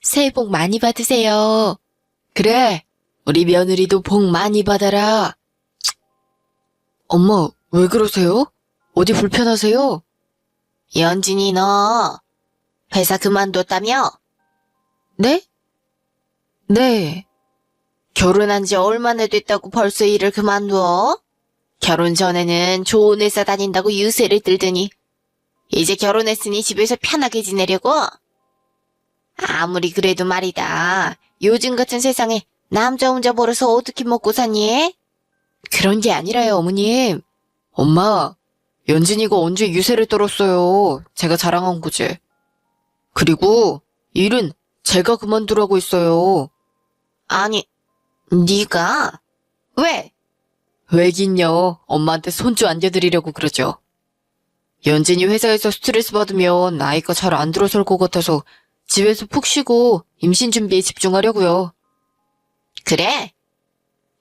새해 복 많이 받으세요. 그래, 우리 며느리도 복 많이 받아라. 엄마, 왜 그러세요? 어디 불편하세요? 연진이 너 회사 그만뒀다며? 네? 네. 결혼한 지 얼마나 됐다고 벌써 일을 그만둬? 결혼 전에는 좋은 회사 다닌다고 유세를 들더니 이제 결혼했으니 집에서 편하게 지내려고? 아무리 그래도 말이다. 요즘 같은 세상에 남자 혼자 벌어서 어떻게 먹고 사니? 그런 게 아니라요, 어머님. 엄마, 연진이가 언제 유세를 떨었어요. 제가 자랑한 거지. 그리고 일은 제가 그만두라고 했어요. 아니, 네가? 왜? 왜긴요. 엄마한테 손주 안겨드리려고 그러죠. 연진이 회사에서 스트레스 받으면 나이가 잘 안 들어설 것 같아서 집에서 푹 쉬고 임신 준비에 집중하려고요. 그래?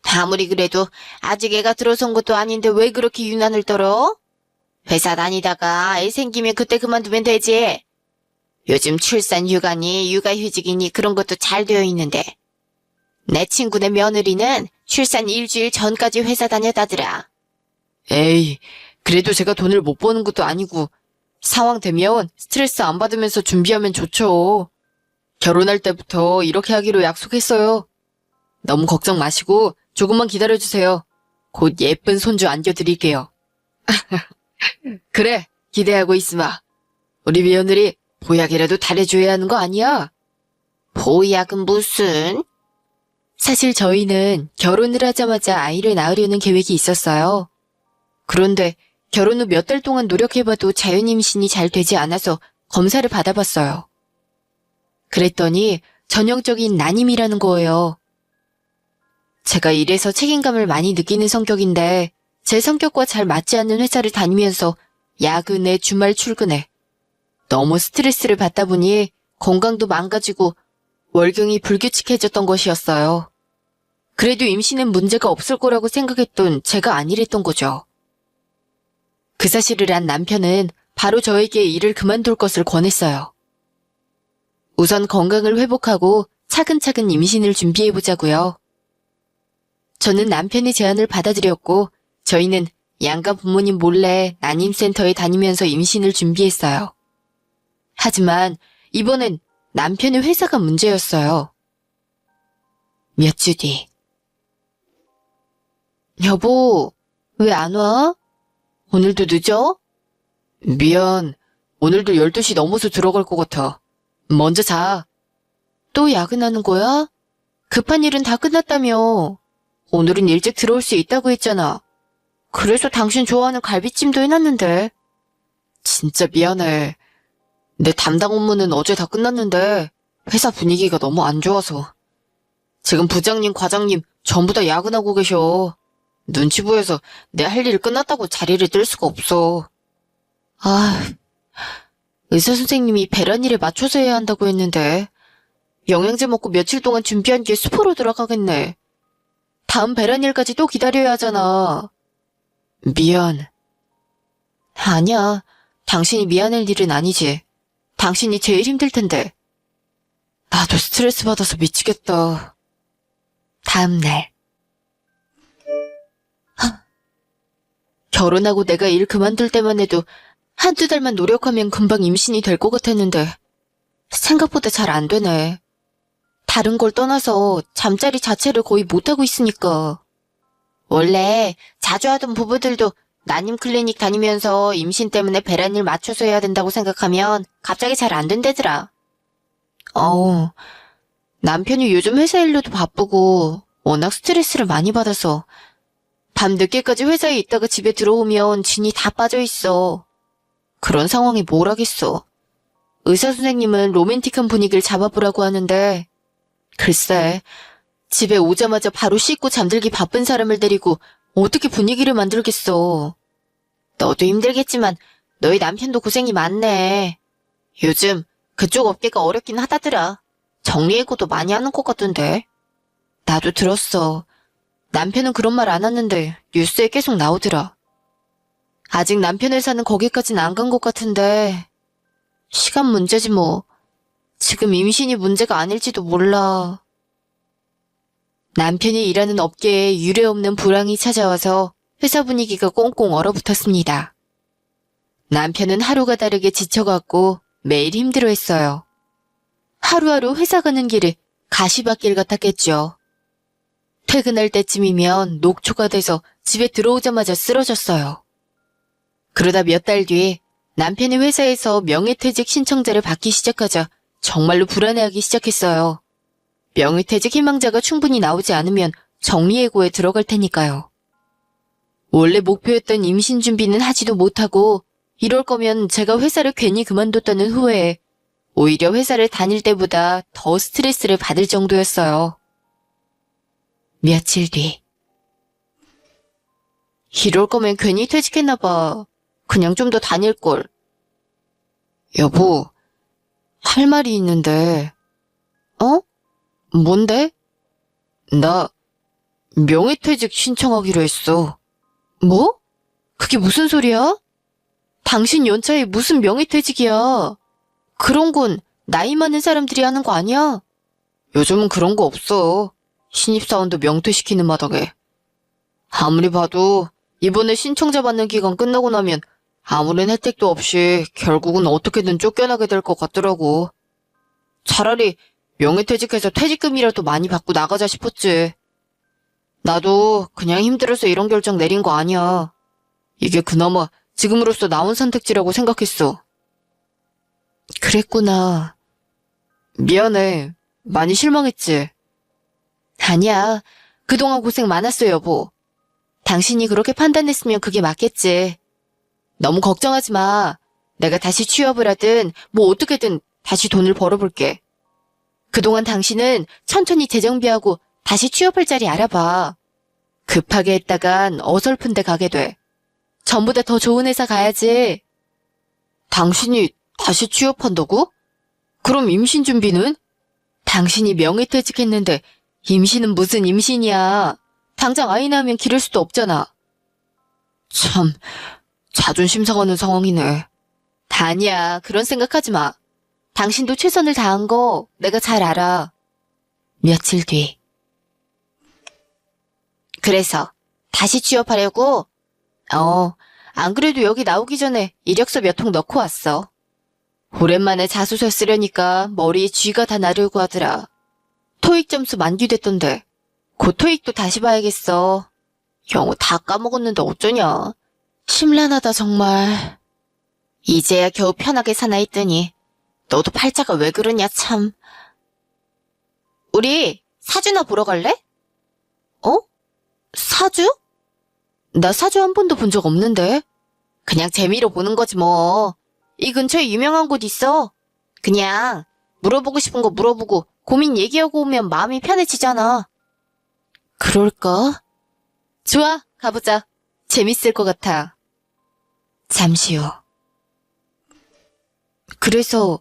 아무리 그래도 아직 애가 들어선 것도 아닌데 왜 그렇게 유난을 떨어? 회사 다니다가 애 생기면 그때 그만두면 되지. 요즘 출산 휴가니 육아휴직이니 그런 것도 잘 되어 있는데. 내 친구네 며느리는 출산 일주일 전까지 회사 다녔다더라. 에이, 그래도 제가 돈을 못 버는 것도 아니고 상황 되면 스트레스 안 받으면서 준비하면 좋죠. 결혼할 때부터 이렇게 하기로 약속했어요. 너무 걱정 마시고 조금만 기다려주세요. 곧 예쁜 손주 안겨드릴게요. 그래, 기대하고 있으마. 우리 며느리 보약이라도 달래줘야 하는 거 아니야? 보약은 무슨? 사실 저희는 결혼을 하자마자 아이를 낳으려는 계획이 있었어요. 그런데 결혼 후 몇 달 동안 노력해봐도 자연 임신이 잘 되지 않아서 검사를 받아봤어요. 그랬더니 전형적인 난임이라는 거예요. 제가 일에서 책임감을 많이 느끼는 성격인데 제 성격과 잘 맞지 않는 회사를 다니면서 야근에 주말 출근에 너무 스트레스를 받다 보니 건강도 망가지고 월경이 불규칙해졌던 것이었어요. 그래도 임신은 문제가 없을 거라고 생각했던 제가 아니랬던 거죠. 그 사실을 안 남편은 바로 저에게 일을 그만둘 것을 권했어요. 우선 건강을 회복하고 차근차근 임신을 준비해보자고요. 저는 남편의 제안을 받아들였고 저희는 양가 부모님 몰래 난임센터에 다니면서 임신을 준비했어요. 하지만 이번엔 남편의 회사가 문제였어요. 몇 주 뒤. 여보, 왜 안 와? 오늘도 늦어? 미안, 오늘도 12시 넘어서 들어갈 것 같아. 먼저 자. 또 야근하는 거야? 급한 일은 다 끝났다며. 오늘은 일찍 들어올 수 있다고 했잖아. 그래서 당신 좋아하는 갈비찜도 해놨는데. 진짜 미안해. 내 담당 업무는 어제 다 끝났는데 회사 분위기가 너무 안 좋아서. 지금 부장님, 과장님 전부 다 야근하고 계셔. 눈치 보여서 내 할 일 끝났다고 자리를 뜰 수가 없어. 아, 의사 선생님이 배란일에 맞춰서 해야 한다고 했는데 영양제 먹고 며칠 동안 준비한 게 수포로 들어가겠네. 다음 배란일까지 또 기다려야 하잖아. 미안. 아니야. 당신이 미안할 일은 아니지. 당신이 제일 힘들 텐데. 나도 스트레스 받아서 미치겠다. 다음 날. 결혼하고 내가 일 그만둘 때만 해도 한두 달만 노력하면 금방 임신이 될 것 같았는데 생각보다 잘 안 되네. 다른 걸 떠나서 잠자리 자체를 거의 못하고 있으니까. 원래 자주 하던 부부들도 난임 클리닉 다니면서 임신 때문에 배란일 맞춰서 해야 된다고 생각하면 갑자기 잘 안 된대더라. 남편이 요즘 회사 일로도 바쁘고 워낙 스트레스를 많이 받아서 밤 늦게까지 회사에 있다가 집에 들어오면 진이 다 빠져있어. 그런 상황에 뭘 하겠어. 의사 선생님은 로맨틱한 분위기를 잡아보라고 하는데 글쎄, 집에 오자마자 바로 씻고 잠들기 바쁜 사람을 데리고 어떻게 분위기를 만들겠어. 너도 힘들겠지만 너희 남편도 고생이 많네. 요즘 그쪽 업계가 어렵긴 하다더라. 정리해고도 많이 하는 것 같던데. 나도 들었어. 남편은 그런 말 안 하는데 뉴스에 계속 나오더라. 아직 남편 회사는 거기까진 안 간 것 같은데 시간 문제지 뭐. 지금 임신이 문제가 아닐지도 몰라. 남편이 일하는 업계에 유례없는 불황이 찾아와서 회사 분위기가 꽁꽁 얼어붙었습니다. 남편은 하루가 다르게 지쳐갔고 매일 힘들어했어요. 하루하루 회사 가는 길이 가시밭길 같았겠죠. 퇴근할 때쯤이면 녹초가 돼서 집에 들어오자마자 쓰러졌어요. 그러다 몇 달 뒤에 남편이 회사에서 명예퇴직 신청자를 받기 시작하자 정말로 불안해하기 시작했어요. 명예퇴직 희망자가 충분히 나오지 않으면 정리해고에 들어갈 테니까요. 원래 목표였던 임신 준비는 하지도 못하고 이럴 거면 제가 회사를 괜히 그만뒀다는 후회에 오히려 회사를 다닐 때보다 더 스트레스를 받을 정도였어요. 며칠 뒤. 이럴 거면 괜히 퇴직했나 봐. 그냥 좀 더 다닐걸. 여보, 할 말이 있는데. 어? 뭔데? 나 명예퇴직 신청하기로 했어. 뭐? 그게 무슨 소리야? 당신 연차에 무슨 명예퇴직이야. 그런 건 나이 많은 사람들이 하는 거 아니야? 요즘은 그런 거 없어. 신입사원도 명퇴시키는 마당에. 아무리 봐도 이번에 신청자 받는 기간 끝나고 나면 아무런 혜택도 없이 결국은 어떻게든 쫓겨나게 될 것 같더라고. 차라리 명예퇴직해서 퇴직금이라도 많이 받고 나가자 싶었지. 나도 그냥 힘들어서 이런 결정 내린 거 아니야. 이게 그나마 지금으로서 나온 선택지라고 생각했어. 그랬구나. 미안해. 많이 실망했지? 아니야. 그동안 고생 많았어, 여보. 당신이 그렇게 판단했으면 그게 맞겠지. 너무 걱정하지 마. 내가 다시 취업을 하든 뭐 어떻게든 다시 돈을 벌어볼게. 그동안 당신은 천천히 재정비하고 다시 취업할 자리 알아봐. 급하게 했다간 어설픈 데 가게 돼. 전보다 더 좋은 회사 가야지. 당신이 다시 취업한다고? 그럼 임신 준비는? 당신이 명예퇴직했는데 임신은 무슨 임신이야. 당장 아이 낳으면 기를 수도 없잖아. 참, 자존심 상하는 상황이네. 아니야, 그런 생각하지 마. 당신도 최선을 다한 거 내가 잘 알아. 며칠 뒤. 그래서 다시 취업하려고? 안 그래도 여기 나오기 전에 이력서 몇 통 넣고 왔어. 오랜만에 자소서 쓰려니까 머리에 쥐가 다 나려고 하더라. 토익 점수 만기됐던데. 곧 토익도 다시 봐야겠어. 영어 다 까먹었는데 어쩌냐. 심란하다 정말. 이제야 겨우 편하게 사나 했더니 너도 팔자가 왜 그러냐 참. 우리 사주나 보러 갈래? 어? 사주? 나 사주 한 번도 본 적 없는데. 그냥 재미로 보는 거지 뭐. 이 근처에 유명한 곳 있어. 그냥 물어보고 싶은 거 물어보고 고민 얘기하고 오면 마음이 편해지잖아. 그럴까? 좋아, 가보자. 재밌을 것 같아. 잠시 후. 그래서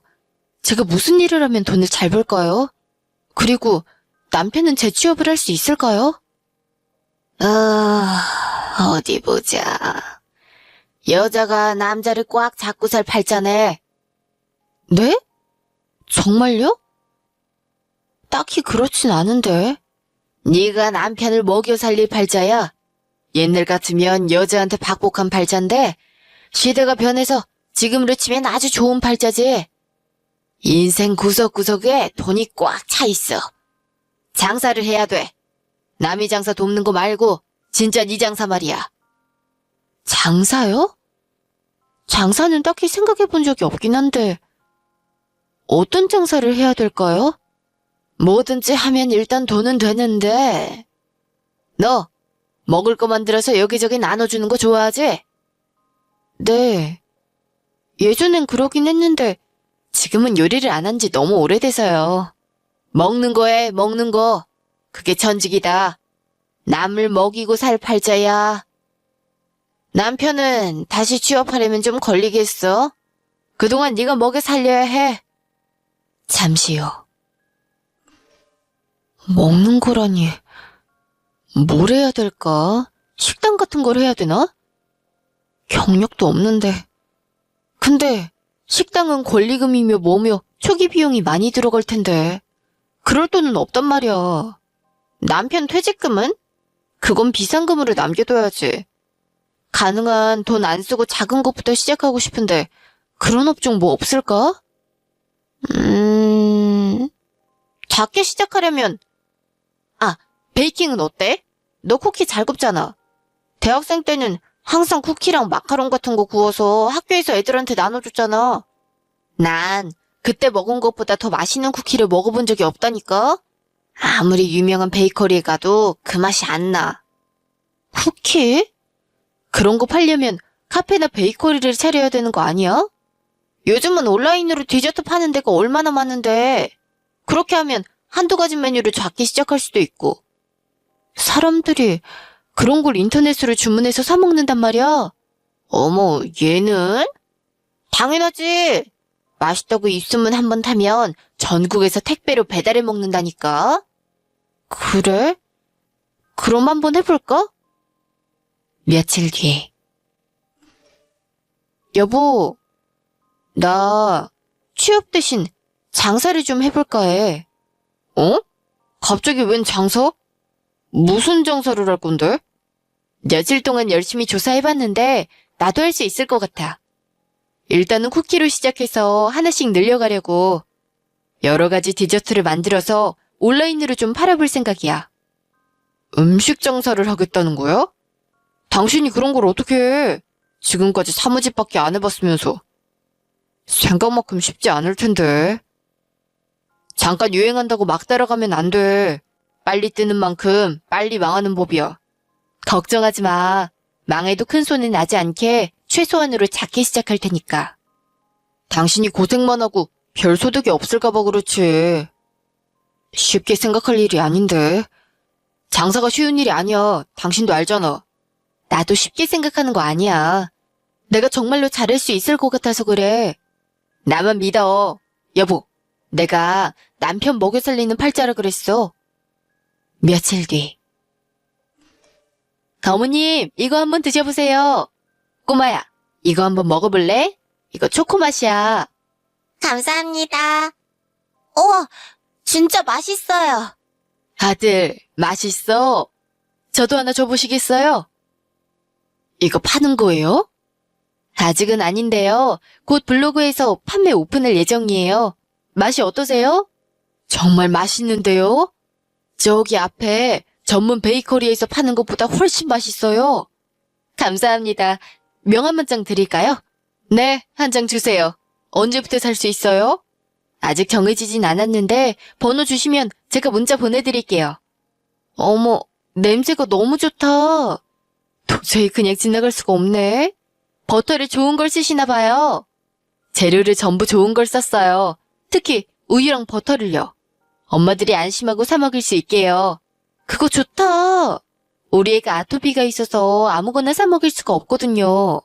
제가 무슨 일을 하면 돈을 잘 벌까요? 그리고 남편은 재취업을 할 수 있을까요? 어디 보자. 여자가 남자를 꽉 잡고 살 팔자네. 네? 정말요? 딱히 그렇진 않은데. 네가 남편을 먹여 살릴 팔자야. 옛날 같으면 여자한테 박복한 팔자인데 시대가 변해서 지금으로 치면 아주 좋은 팔자지. 인생 구석구석에 돈이 꽉 차 있어. 장사를 해야 돼. 남의 장사 돕는 거 말고 진짜 네 장사 말이야. 장사요? 장사는 딱히 생각해 본 적이 없긴 한데 어떤 장사를 해야 될까요? 뭐든지 하면 일단 돈은 되는데. 너 먹을 거 만들어서 여기저기 나눠주는 거 좋아하지? 네. 예전엔 그러긴 했는데 지금은 요리를 안 한 지 너무 오래돼서요. 먹는 거에 먹는 거. 그게 천직이다. 남을 먹이고 살 팔자야. 남편은 다시 취업하려면 좀 걸리겠어. 그동안 네가 먹여 살려야 해. 잠시 후. 먹는 거라니. 뭘 해야 될까? 식당 같은 걸 해야 되나? 경력도 없는데. 근데 식당은 권리금이며 뭐며 초기 비용이 많이 들어갈 텐데. 그럴 돈은 없단 말이야. 남편 퇴직금은? 그건 비상금으로 남겨둬야지. 가능한 돈 안 쓰고 작은 것부터 시작하고 싶은데 그런 업종 뭐 없을까? 작게 시작하려면 베이킹은 어때? 너 쿠키 잘 굽잖아. 대학생 때는 항상 쿠키랑 마카롱 같은 거 구워서 학교에서 애들한테 나눠줬잖아. 난 그때 먹은 것보다 더 맛있는 쿠키를 먹어본 적이 없다니까? 아무리 유명한 베이커리에 가도 그 맛이 안 나. 쿠키? 그런 거 팔려면 카페나 베이커리를 차려야 되는 거 아니야? 요즘은 온라인으로 디저트 파는 데가 얼마나 많은데. 그렇게 하면 한두 가지 메뉴를 작게 시작할 수도 있고. 사람들이 그런 걸 인터넷으로 주문해서 사 먹는단 말이야. 어머, 얘는? 당연하지. 맛있다고 입소문 한번 타면 전국에서 택배로 배달해 먹는다니까. 그래? 그럼 한번 해볼까? 며칠 뒤에. 여보, 나 취업 대신 장사를 좀 해볼까 해. 어? 갑자기 웬 장사? 무슨 장사를 할 건데? 며칠 동안 열심히 조사해봤는데 나도 할 수 있을 것 같아. 일단은 쿠키로 시작해서 하나씩 늘려가려고 여러 가지 디저트를 만들어서 온라인으로 좀 팔아볼 생각이야. 음식 장사를 하겠다는 거야? 당신이 그런 걸 어떻게 해? 지금까지 사무직밖에 안 해봤으면서. 생각만큼 쉽지 않을 텐데. 잠깐 유행한다고 막 따라가면 안 돼. 빨리 뜨는 만큼 빨리 망하는 법이야. 걱정하지 마. 망해도 큰 손해 나지 않게 최소한으로 작게 시작할 테니까. 당신이 고생만 하고 별 소득이 없을까 봐 그렇지. 쉽게 생각할 일이 아닌데. 장사가 쉬운 일이 아니야. 당신도 알잖아. 나도 쉽게 생각하는 거 아니야. 내가 정말로 잘할 수 있을 것 같아서 그래. 나만 믿어. 여보, 내가 남편 먹여 살리는 팔자라 그랬어. 며칠 뒤. 어머님, 이거 한번 드셔보세요. 꼬마야, 이거 한번 먹어볼래? 이거 초코맛이야. 감사합니다. 우와, 진짜 맛있어요. 아들, 맛있어? 저도 하나 줘보시겠어요? 이거 파는 거예요? 아직은 아닌데요. 곧 블로그에서 판매 오픈할 예정이에요. 맛이 어떠세요? 정말 맛있는데요? 저기 앞에 전문 베이커리에서 파는 것보다 훨씬 맛있어요. 감사합니다. 명함 한 장 드릴까요? 네, 한 장 주세요. 언제부터 살 수 있어요? 아직 정해지진 않았는데 번호 주시면 제가 문자 보내드릴게요. 어머, 냄새가 너무 좋다. 도저히 그냥 지나갈 수가 없네. 버터를 좋은 걸 쓰시나 봐요. 재료를 전부 좋은 걸 썼어요. 특히 우유랑 버터를요. 엄마들이 안심하고 사 먹을 수 있게요. 그거 좋다. 우리 애가 아토피가 있어서 아무거나 사 먹을 수가 없거든요.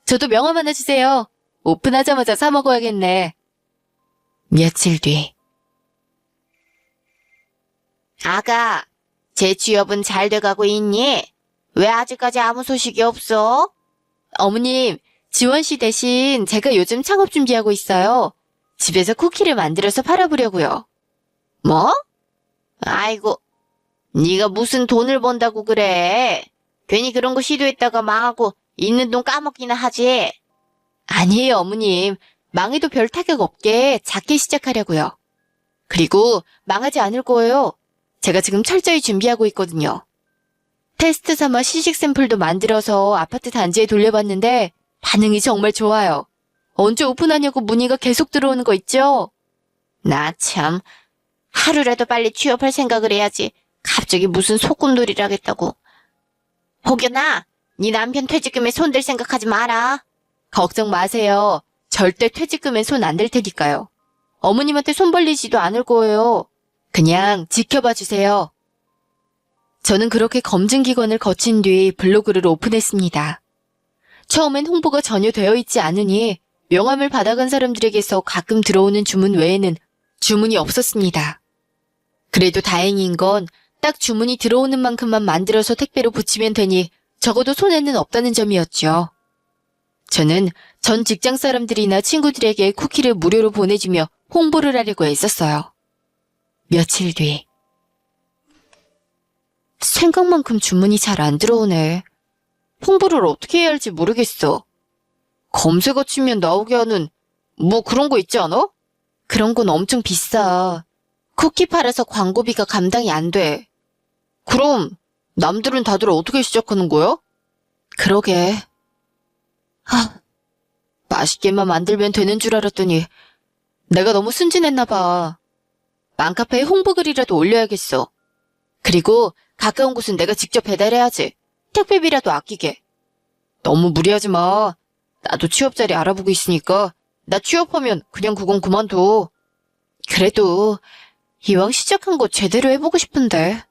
저도 명함 하나 주세요. 오픈하자마자 사 먹어야겠네. 며칠 뒤. 아가, 제 취업은 잘 돼가고 있니? 왜 아직까지 아무 소식이 없어? 어머님, 지원 씨 대신 제가 요즘 창업 준비하고 있어요. 집에서 쿠키를 만들어서 팔아보려고요. 뭐? 아이고, 네가 무슨 돈을 번다고 그래. 괜히 그런 거 시도했다가 망하고 있는 돈 까먹기나 하지. 아니에요, 어머님. 망해도 별 타격 없게 작게 시작하려고요. 그리고 망하지 않을 거예요. 제가 지금 철저히 준비하고 있거든요. 테스트 삼아 시식 샘플도 만들어서 아파트 단지에 돌려봤는데 반응이 정말 좋아요. 언제 오픈하냐고 문의가 계속 들어오는 거 있죠? 나 참, 하루라도 빨리 취업할 생각을 해야지. 갑자기 무슨 소꿉놀이라겠다고. 혹여나, 네 남편 퇴직금에 손댈 생각하지 마라. 걱정 마세요. 절대 퇴직금엔 손 안 댈 테니까요. 어머님한테 손 벌리지도 않을 거예요. 그냥 지켜봐 주세요. 저는 그렇게 검증기관을 거친 뒤 블로그를 오픈했습니다. 처음엔 홍보가 전혀 되어 있지 않으니 명함을 받아간 사람들에게서 가끔 들어오는 주문 외에는 주문이 없었습니다. 그래도 다행인 건 딱 주문이 들어오는 만큼만 만들어서 택배로 붙이면 되니 적어도 손해는 없다는 점이었죠. 저는 전 직장 사람들이나 친구들에게 쿠키를 무료로 보내주며 홍보를 하려고 애썼어요. 며칠 뒤. 생각만큼 주문이 잘 안 들어오네. 홍보를 어떻게 해야 할지 모르겠어. 검색어 치면 나오게 하는 뭐 그런 거 있지 않아? 그런 건 엄청 비싸. 쿠키 팔아서 광고비가 감당이 안 돼. 그럼 남들은 다들 어떻게 시작하는 거야? 그러게. 맛있게만 만들면 되는 줄 알았더니 내가 너무 순진했나 봐. 맘카페에 홍보 글이라도 올려야겠어. 그리고 가까운 곳은 내가 직접 배달해야지. 택배비라도 아끼게. 너무 무리하지 마. 나도 취업 자리 알아보고 있으니까 나 취업하면 그냥 그건 그만둬. 그래도 이왕 시작한 거 제대로 해보고 싶은데.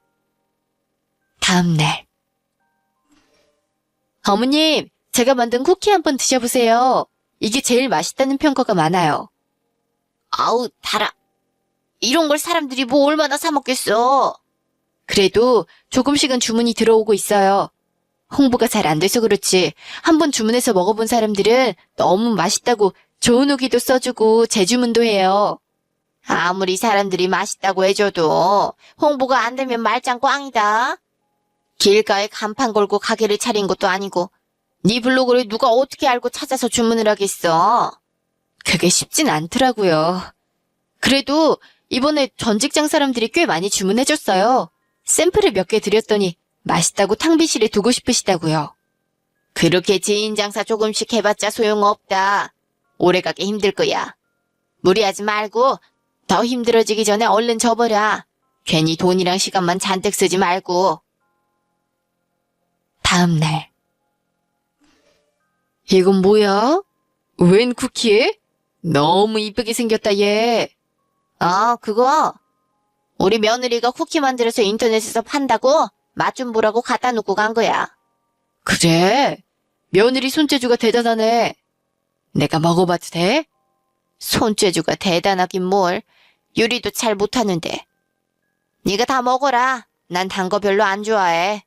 다음날. 어머님, 제가 만든 쿠키 한번 드셔보세요. 이게 제일 맛있다는 평가가 많아요. 아우, 달아. 이런 걸 사람들이 뭐 얼마나 사 먹겠어. 그래도 조금씩은 주문이 들어오고 있어요. 홍보가 잘 안 돼서 그렇지. 한번 주문해서 먹어본 사람들은 너무 맛있다고 좋은 후기도 써주고 재주문도 해요. 아무리 사람들이 맛있다고 해줘도 홍보가 안 되면 말짱 꽝이다. 길가에 간판 걸고 가게를 차린 것도 아니고 네 블로그를 누가 어떻게 알고 찾아서 주문을 하겠어. 그게 쉽진 않더라고요. 그래도 이번에 전 직장 사람들이 꽤 많이 주문해줬어요. 샘플을 몇 개 드렸더니 맛있다고 탕비실에 두고 싶으시다고요. 그렇게 지인 장사 조금씩 해봤자 소용없다. 오래가기 힘들 거야. 무리하지 말고 더 힘들어지기 전에 얼른 접어라. 괜히 돈이랑 시간만 잔뜩 쓰지 말고. 다음날. 이건 뭐야? 웬 쿠키? 너무 이쁘게 생겼다, 얘. 그거. 우리 며느리가 쿠키 만들어서 인터넷에서 판다고 맛 좀 보라고 갖다 놓고 간 거야. 그래? 며느리 손재주가 대단하네. 내가 먹어봐도 돼? 손재주가 대단하긴 뭘. 요리도 잘 못하는데. 네가 다 먹어라. 난 단 거 별로 안 좋아해.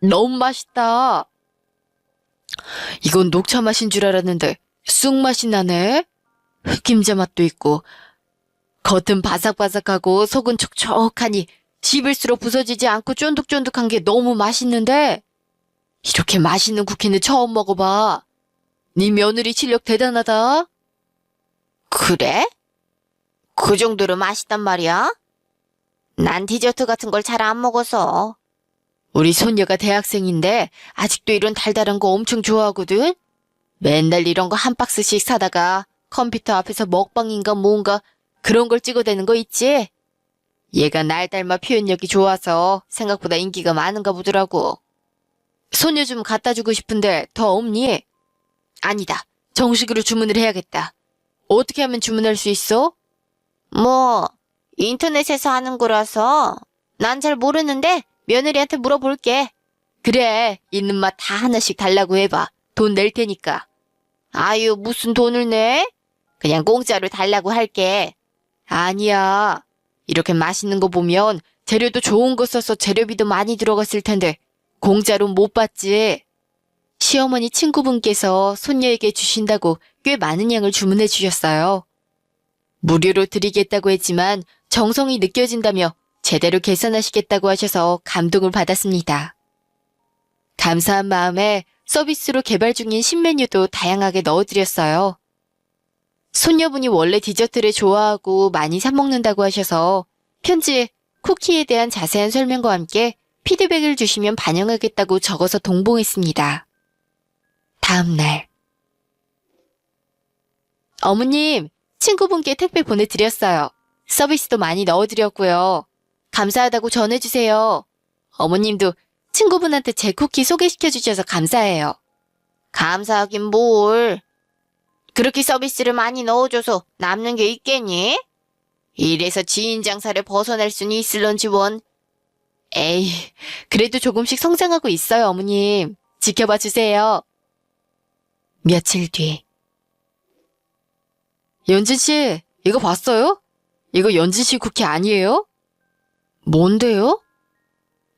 너무 맛있다. 이건 녹차 맛인 줄 알았는데 쑥맛이 나네. 흑임자 맛도 있고 겉은 바삭바삭하고 속은 촉촉하니 씹을수록 부서지지 않고 쫀득쫀득한 게 너무 맛있는데 이렇게 맛있는 쿠키는 처음 먹어봐. 네 며느리 실력 대단하다. 그래? 그 정도로 맛있단 말이야? 난 디저트 같은 걸 잘 안 먹어서. 우리 손녀가 대학생인데 아직도 이런 달달한 거 엄청 좋아하거든. 맨날 이런 거 한 박스씩 사다가 컴퓨터 앞에서 먹방인가 뭔가 그런 걸 찍어대는 거 있지? 얘가 날 닮아 표현력이 좋아서 생각보다 인기가 많은가 보더라고. 손녀 좀 갖다 주고 싶은데 더 없니? 아니다. 정식으로 주문을 해야겠다. 어떻게 하면 주문할 수 있어? 뭐, 인터넷에서 하는 거라서 난 잘 모르는데 며느리한테 물어볼게. 그래, 있는 맛 다 하나씩 달라고 해봐. 돈 낼 테니까. 아유, 무슨 돈을 내? 그냥 공짜로 달라고 할게. 아니야. 이렇게 맛있는 거 보면 재료도 좋은 거 써서 재료비도 많이 들어갔을 텐데 공짜로 못 받지. 시어머니 친구분께서 손녀에게 주신다고 꽤 많은 양을 주문해 주셨어요. 무료로 드리겠다고 했지만 정성이 느껴진다며 제대로 계산하시겠다고 하셔서 감동을 받았습니다. 감사한 마음에 서비스로 개발 중인 신메뉴도 다양하게 넣어드렸어요. 손녀분이 원래 디저트를 좋아하고 많이 사 먹는다고 하셔서 편지에 쿠키에 대한 자세한 설명과 함께 피드백을 주시면 반영하겠다고 적어서 동봉했습니다. 다음날. 어머님, 친구분께 택배 보내드렸어요. 서비스도 많이 넣어드렸고요. 감사하다고 전해주세요. 어머님도 친구분한테 제 쿠키 소개시켜주셔서 감사해요. 감사하긴 뭘. 그렇게 서비스를 많이 넣어줘서 남는 게 있겠니? 이래서 지인 장사를 벗어날 수는 있을런지 원. 에이, 그래도 조금씩 성장하고 있어요, 어머님. 지켜봐 주세요. 며칠 뒤. 연진 씨, 이거 봤어요? 이거 연진 씨 쿠키 아니에요? 뭔데요?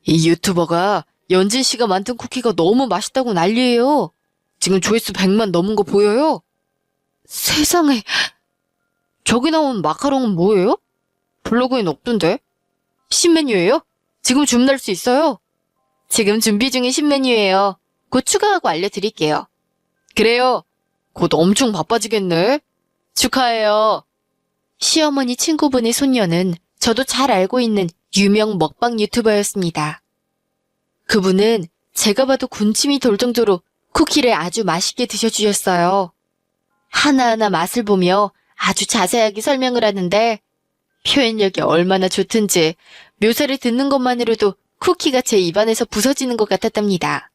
이 유튜버가 연진 씨가 만든 쿠키가 너무 맛있다고 난리예요. 지금 조회수 100만 넘은 거 보여요? 세상에. 저기 나온 마카롱은 뭐예요? 블로그엔 없던데. 신메뉴예요? 지금 주문할 수 있어요? 지금 준비 중인 신메뉴예요. 곧 추가하고 알려드릴게요. 그래요. 곧 엄청 바빠지겠네. 축하해요. 시어머니 친구분의 손녀는 저도 잘 알고 있는 유명 먹방 유튜버였습니다. 그분은 제가 봐도 군침이 돌 정도로 쿠키를 아주 맛있게 드셔주셨어요. 하나하나 맛을 보며 아주 자세하게 설명을 하는데 표현력이 얼마나 좋든지 묘사를 듣는 것만으로도 쿠키가 제 입안에서 부서지는 것 같았답니다.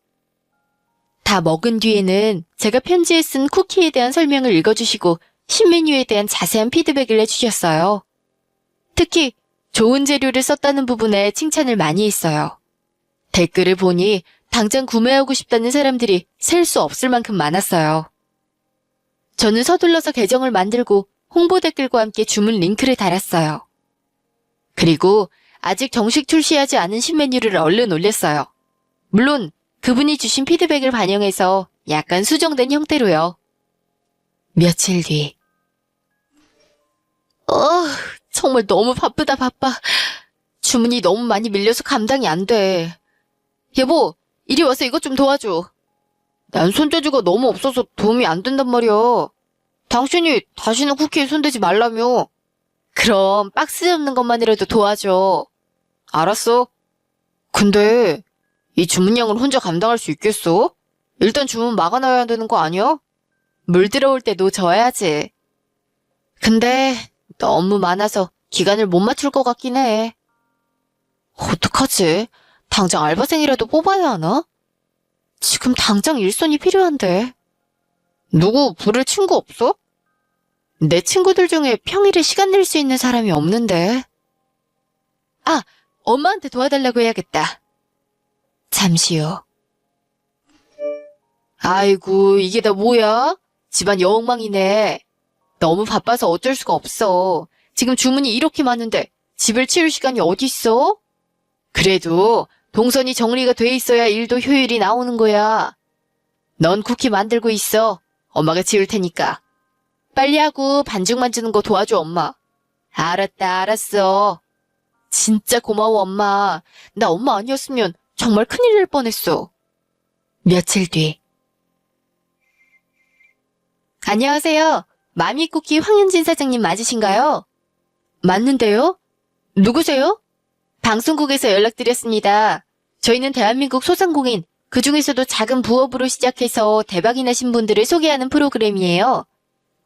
다 먹은 뒤에는 제가 편지에 쓴 쿠키에 대한 설명을 읽어주시고 신메뉴에 대한 자세한 피드백을 해주셨어요. 특히 좋은 재료를 썼다는 부분에 칭찬을 많이 했어요. 댓글을 보니 당장 구매하고 싶다는 사람들이 셀 수 없을 만큼 많았어요. 저는 서둘러서 계정을 만들고 홍보 댓글과 함께 주문 링크를 달았어요. 그리고 아직 정식 출시하지 않은 신메뉴를 얼른 올렸어요. 물론 그분이 주신 피드백을 반영해서 약간 수정된 형태로요. 며칠 뒤. 정말 너무 바쁘다 바빠. 주문이 너무 많이 밀려서 감당이 안 돼. 여보, 이리 와서 이것 좀 도와줘. 난 손재주가 너무 없어서 도움이 안 된단 말이야. 당신이 다시는 쿠키에 손대지 말라며. 그럼 박스 접는 것만이라도 도와줘. 알았어. 근데 이 주문량을 혼자 감당할 수 있겠어? 일단 주문 막아놔야 되는 거 아니야? 물 들어올 때도 져야지. 근데 너무 많아서 기간을 못 맞출 것 같긴 해. 어떡하지? 당장 알바생이라도 뽑아야 하나? 지금 당장 일손이 필요한데. 누구 부를 친구 없어? 내 친구들 중에 평일에 시간 낼 수 있는 사람이 없는데. 아, 엄마한테 도와달라고 해야겠다. 잠시 후. 아이고, 이게 다 뭐야? 집안 여엉망이네. 너무 바빠서 어쩔 수가 없어. 지금 주문이 이렇게 많은데 집을 치울 시간이 어딨어? 그래도 동선이 정리가 돼 있어야 일도 효율이 나오는 거야. 넌 쿠키 만들고 있어. 엄마가 지울 테니까. 빨리 하고 반죽만 주는 거 도와줘, 엄마. 알았다, 알았어. 진짜 고마워, 엄마. 나 엄마 아니었으면 정말 큰일 날 뻔했어. 며칠 뒤. 안녕하세요. 마미쿠키 황윤진 사장님 맞으신가요? 맞는데요? 누구세요? 방송국에서 연락드렸습니다. 저희는 대한민국 소상공인, 그중에서도 작은 부업으로 시작해서 대박이 나신 분들을 소개하는 프로그램이에요.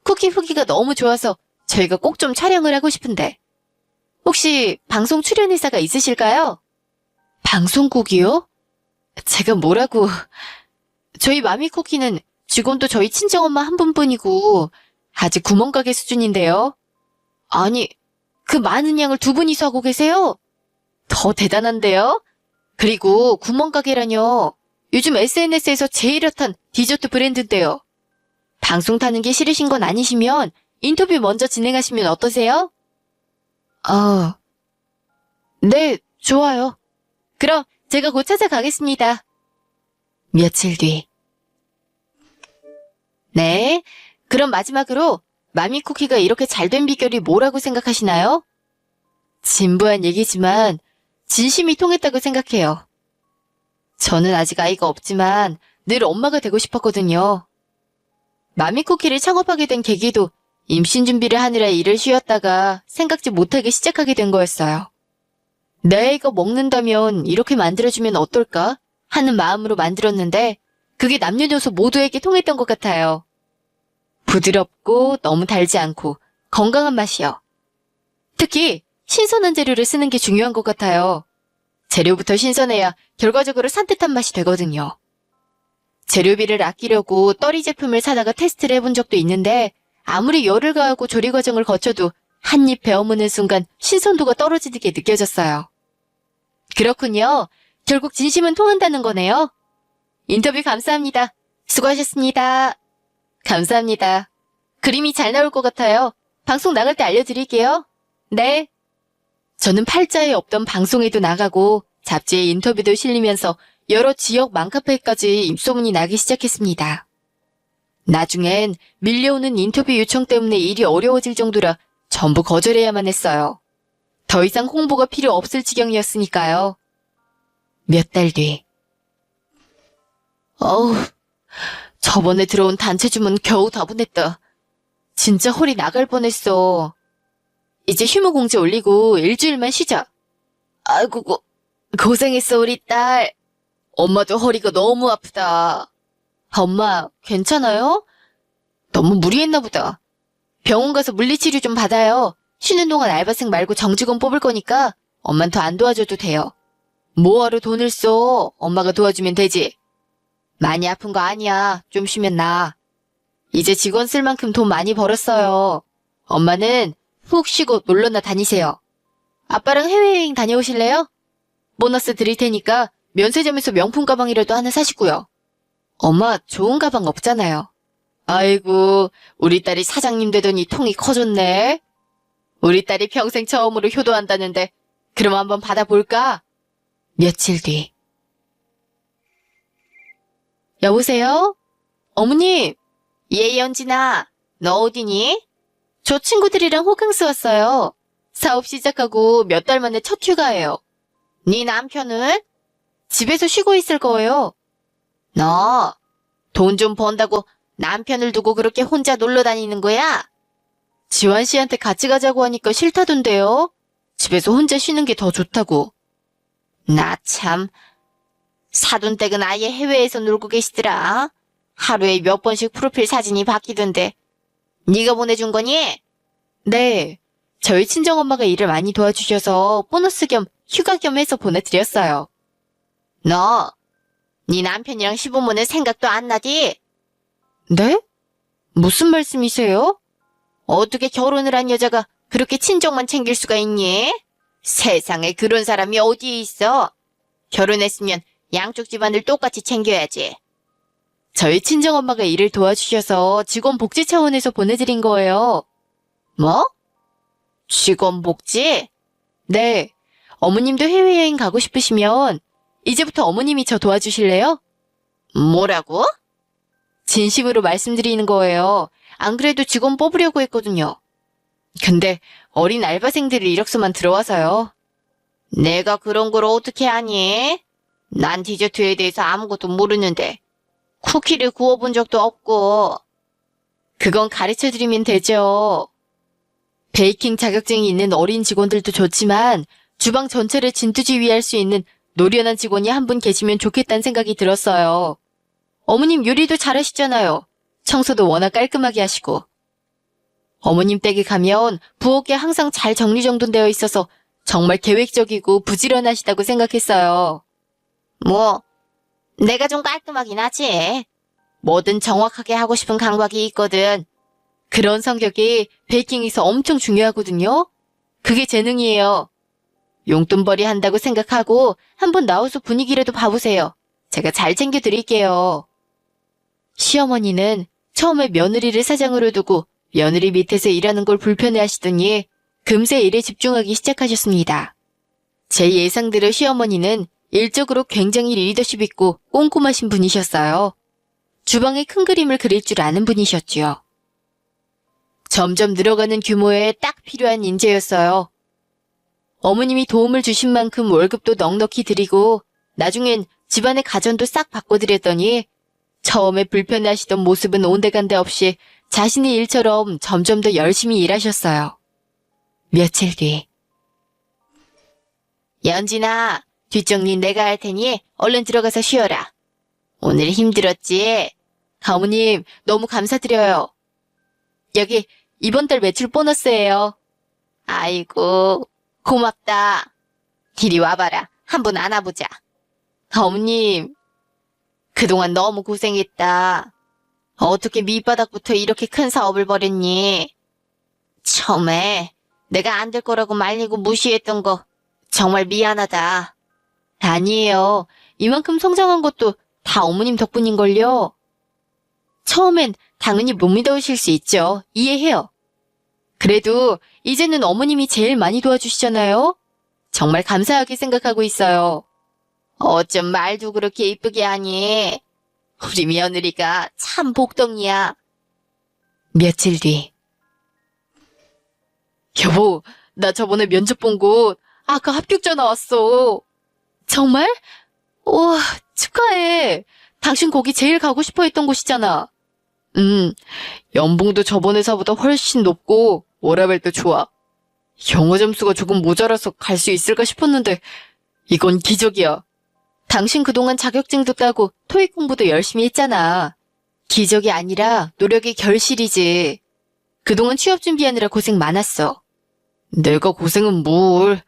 쿠키 후기가 너무 좋아서 저희가 꼭 좀 촬영을 하고 싶은데. 혹시 방송 출연 회사가 있으실까요? 방송국이요? 제가 뭐라고... 저희 마미쿠키는 직원도 저희 친정엄마 한 분뿐이고 아직 구멍가게 수준인데요. 아니, 그 많은 양을 두 분이서 하고 계세요? 더 대단한데요? 그리고 구멍가게라뇨. 요즘 SNS에서 제일 핫한 디저트 브랜드인데요. 방송 타는 게 싫으신 건 아니시면 인터뷰 먼저 진행하시면 어떠세요? 네, 좋아요. 그럼 제가 곧 찾아가겠습니다. 며칠 뒤. 네, 그럼 마지막으로 마미쿠키가 이렇게 잘된 비결이 뭐라고 생각하시나요? 진부한 얘기지만 진심이 통했다고 생각해요. 저는 아직 아이가 없지만 늘 엄마가 되고 싶었거든요. 마미쿠키를 창업하게 된 계기도 임신 준비를 하느라 일을 쉬었다가 생각지 못하게 시작하게 된 거였어요. 내 아이가 먹는다면 이렇게 만들어주면 어떨까 하는 마음으로 만들었는데 그게 남녀노소 모두에게 통했던 것 같아요. 부드럽고 너무 달지 않고 건강한 맛이요. 특히 신선한 재료를 쓰는 게 중요한 것 같아요. 재료부터 신선해야 결과적으로 산뜻한 맛이 되거든요. 재료비를 아끼려고 떨이 제품을 사다가 테스트를 해본 적도 있는데 아무리 열을 가하고 조리 과정을 거쳐도 한 입 베어무는 순간 신선도가 떨어지게 느껴졌어요. 그렇군요. 결국 진심은 통한다는 거네요. 인터뷰 감사합니다. 수고하셨습니다. 감사합니다. 그림이 잘 나올 것 같아요. 방송 나갈 때 알려드릴게요. 네. 저는 팔자에 없던 방송에도 나가고 잡지에 인터뷰도 실리면서 여러 지역 맘카페까지 입소문이 나기 시작했습니다. 나중엔 밀려오는 인터뷰 요청 때문에 일이 어려워질 정도라 전부 거절해야만 했어요. 더 이상 홍보가 필요 없을 지경이었으니까요. 몇 달 뒤. 어우, 저번에 들어온 단체 주문 겨우 다 보냈다. 진짜 허리 나갈 뻔했어. 이제 휴무 공지 올리고 일주일만 쉬자. 아이고, 고생했어, 우리 딸. 엄마도 허리가 너무 아프다. 엄마, 괜찮아요? 너무 무리했나 보다. 병원 가서 물리치료 좀 받아요. 쉬는 동안 알바생 말고 정직원 뽑을 거니까 엄만 더 안 도와줘도 돼요. 뭐하러 돈을 써? 엄마가 도와주면 되지. 많이 아픈 거 아니야. 좀 쉬면 나. 이제 직원 쓸 만큼 돈 많이 벌었어요. 엄마는 푹 쉬고 놀러나 다니세요. 아빠랑 해외여행 다녀오실래요? 보너스 드릴 테니까 면세점에서 명품 가방이라도 하나 사시고요. 엄마 좋은 가방 없잖아요. 아이고, 우리 딸이 사장님 되더니 통이 커졌네. 우리 딸이 평생 처음으로 효도한다는데 그럼 한번 받아볼까? 며칠 뒤. 여보세요? 어머님. 예, 연진아. 너 어디니? 저 친구들이랑 호캉스 왔어요. 사업 시작하고 몇 달 만에 첫 휴가예요. 네 남편은? 집에서 쉬고 있을 거예요. 너 돈 좀 번다고 남편을 두고 그렇게 혼자 놀러 다니는 거야? 지환 씨한테 같이 가자고 하니까 싫다던데요. 집에서 혼자 쉬는 게 더 좋다고. 나 참. 사돈댁은 아예 해외에서 놀고 계시더라. 하루에 몇 번씩 프로필 사진이 바뀌던데. 네가 보내준 거니? 네. 저희 친정엄마가 일을 많이 도와주셔서 보너스 겸 휴가 겸 해서 보내드렸어요. 너, 네 남편이랑 시부모는 생각도 안 나디? 네? 무슨 말씀이세요? 어떻게 결혼을 한 여자가 그렇게 친정만 챙길 수가 있니? 세상에 그런 사람이 어디에 있어? 결혼했으면 양쪽 집안을 똑같이 챙겨야지. 저희 친정엄마가 일을 도와주셔서 직원 복지 차원에서 보내드린 거예요. 뭐? 직원 복지? 네. 어머님도 해외여행 가고 싶으시면 이제부터 어머님이 저 도와주실래요? 뭐라고? 진심으로 말씀드리는 거예요. 안 그래도 직원 뽑으려고 했거든요. 근데 어린 알바생들 이력서만 들어와서요. 내가 그런 걸 어떻게 아니? 난 디저트에 대해서 아무것도 모르는데 쿠키를 구워본 적도 없고. 그건 가르쳐드리면 되죠. 베이킹 자격증이 있는 어린 직원들도 좋지만 주방 전체를 진두지휘할 수 있는 노련한 직원이 한 분 계시면 좋겠다는 생각이 들었어요. 어머님 요리도 잘하시잖아요. 청소도 워낙 깔끔하게 하시고. 어머님 댁에 가면 부엌에 항상 잘 정리정돈되어 있어서 정말 계획적이고 부지런하시다고 생각했어요. 뭐, 내가 좀 깔끔하긴 하지. 뭐든 정확하게 하고 싶은 강박이 있거든. 그런 성격이 베이킹에서 엄청 중요하거든요. 그게 재능이에요. 용돈벌이 한다고 생각하고 한번 나와서 분위기라도 봐보세요. 제가 잘 챙겨드릴게요. 시어머니는 처음에 며느리를 사장으로 두고 며느리 밑에서 일하는 걸 불편해하시더니 금세 일에 집중하기 시작하셨습니다. 제 예상대로 시어머니는 일적으로 굉장히 리더십 있고 꼼꼼하신 분이셨어요. 주방에 큰 그림을 그릴 줄 아는 분이셨지요. 점점 늘어가는 규모에 딱 필요한 인재였어요. 어머님이 도움을 주신 만큼 월급도 넉넉히 드리고 나중엔 집안의 가전도 싹 바꿔드렸더니 처음에 불편해하시던 모습은 온데간데 없이 자신의 일처럼 점점 더 열심히 일하셨어요. 며칠 뒤. 연진아, 뒷정리 내가 할 테니 얼른 들어가서 쉬어라. 오늘 힘들었지? 어머님, 너무 감사드려요. 여기 이번 달 매출 보너스예요. 아이고, 고맙다. 이리 와봐라. 한번 안아보자. 어머님, 그동안 너무 고생했다. 어떻게 밑바닥부터 이렇게 큰 사업을 벌였니? 처음에 내가 안 될 거라고 말리고 무시했던 거 정말 미안하다. 아니에요. 이만큼 성장한 것도 다 어머님 덕분인걸요. 처음엔 당연히 못 믿어오실 수 있죠. 이해해요. 그래도 이제는 어머님이 제일 많이 도와주시잖아요. 정말 감사하게 생각하고 있어요. 어쩜 말도 그렇게 이쁘게 하니? 우리 며느리가 참 복덩이야. 며칠 뒤. 여보, 나 저번에 면접 본 곳 아까 합격자 나왔어. 정말? 우와, 축하해. 당신 거기 제일 가고 싶어 했던 곳이잖아. 연봉도 저번 회사보다 훨씬 높고 워라밸도 좋아. 영어 점수가 조금 모자라서 갈 수 있을까 싶었는데 이건 기적이야. 당신 그동안 자격증도 따고 토익 공부도 열심히 했잖아. 기적이 아니라 노력의 결실이지. 그동안 취업 준비하느라 고생 많았어. 내가 고생은 뭘.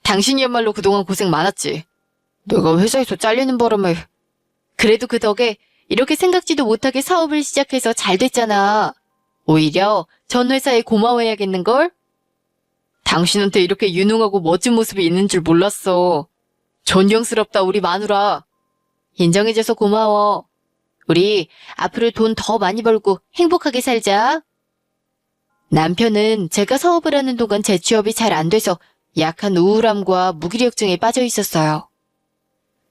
당신이야말로 그동안 고생 많았지. 내가 회사에서 잘리는 바람에. 그래도 그 덕에 이렇게 생각지도 못하게 사업을 시작해서 잘 됐잖아. 오히려 전 회사에 고마워해야겠는걸? 당신한테 이렇게 유능하고 멋진 모습이 있는 줄 몰랐어. 존경스럽다, 우리 마누라. 인정해줘서 고마워. 우리 앞으로 돈 더 많이 벌고 행복하게 살자. 남편은 제가 사업을 하는 동안 재취업이 잘 안 돼서 약한 우울함과 무기력증에 빠져 있었어요.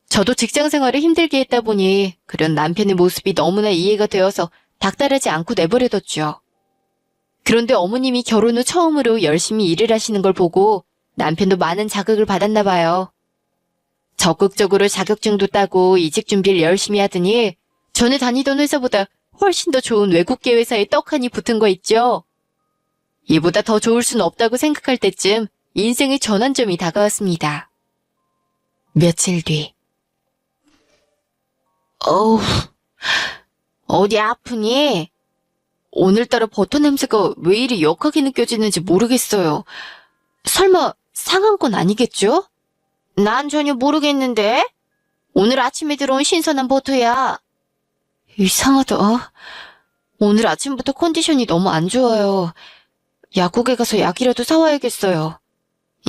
저도 직장 생활을 힘들게 했다 보니 그런 남편의 모습이 너무나 이해가 되어서 닥달하지 않고 내버려뒀죠. 그런데 어머님이 결혼 후 처음으로 열심히 일을 하시는 걸 보고 남편도 많은 자극을 받았나 봐요. 적극적으로 자격증도 따고 이직 준비를 열심히 하더니 전에 다니던 회사보다 훨씬 더 좋은 외국계 회사에 떡하니 붙은 거 있죠. 이보다 더 좋을 순 없다고 생각할 때쯤 인생의 전환점이 다가왔습니다. 며칠 뒤. 어우, 어디 아프니? 오늘따라 버터 냄새가 왜 이리 역하게 느껴지는지 모르겠어요. 설마 상한 건 아니겠죠? 난 전혀 모르겠는데. 오늘 아침에 들어온 신선한 버터야. 이상하다. 오늘 아침부터 컨디션이 너무 안 좋아요. 약국에 가서 약이라도 사와야겠어요.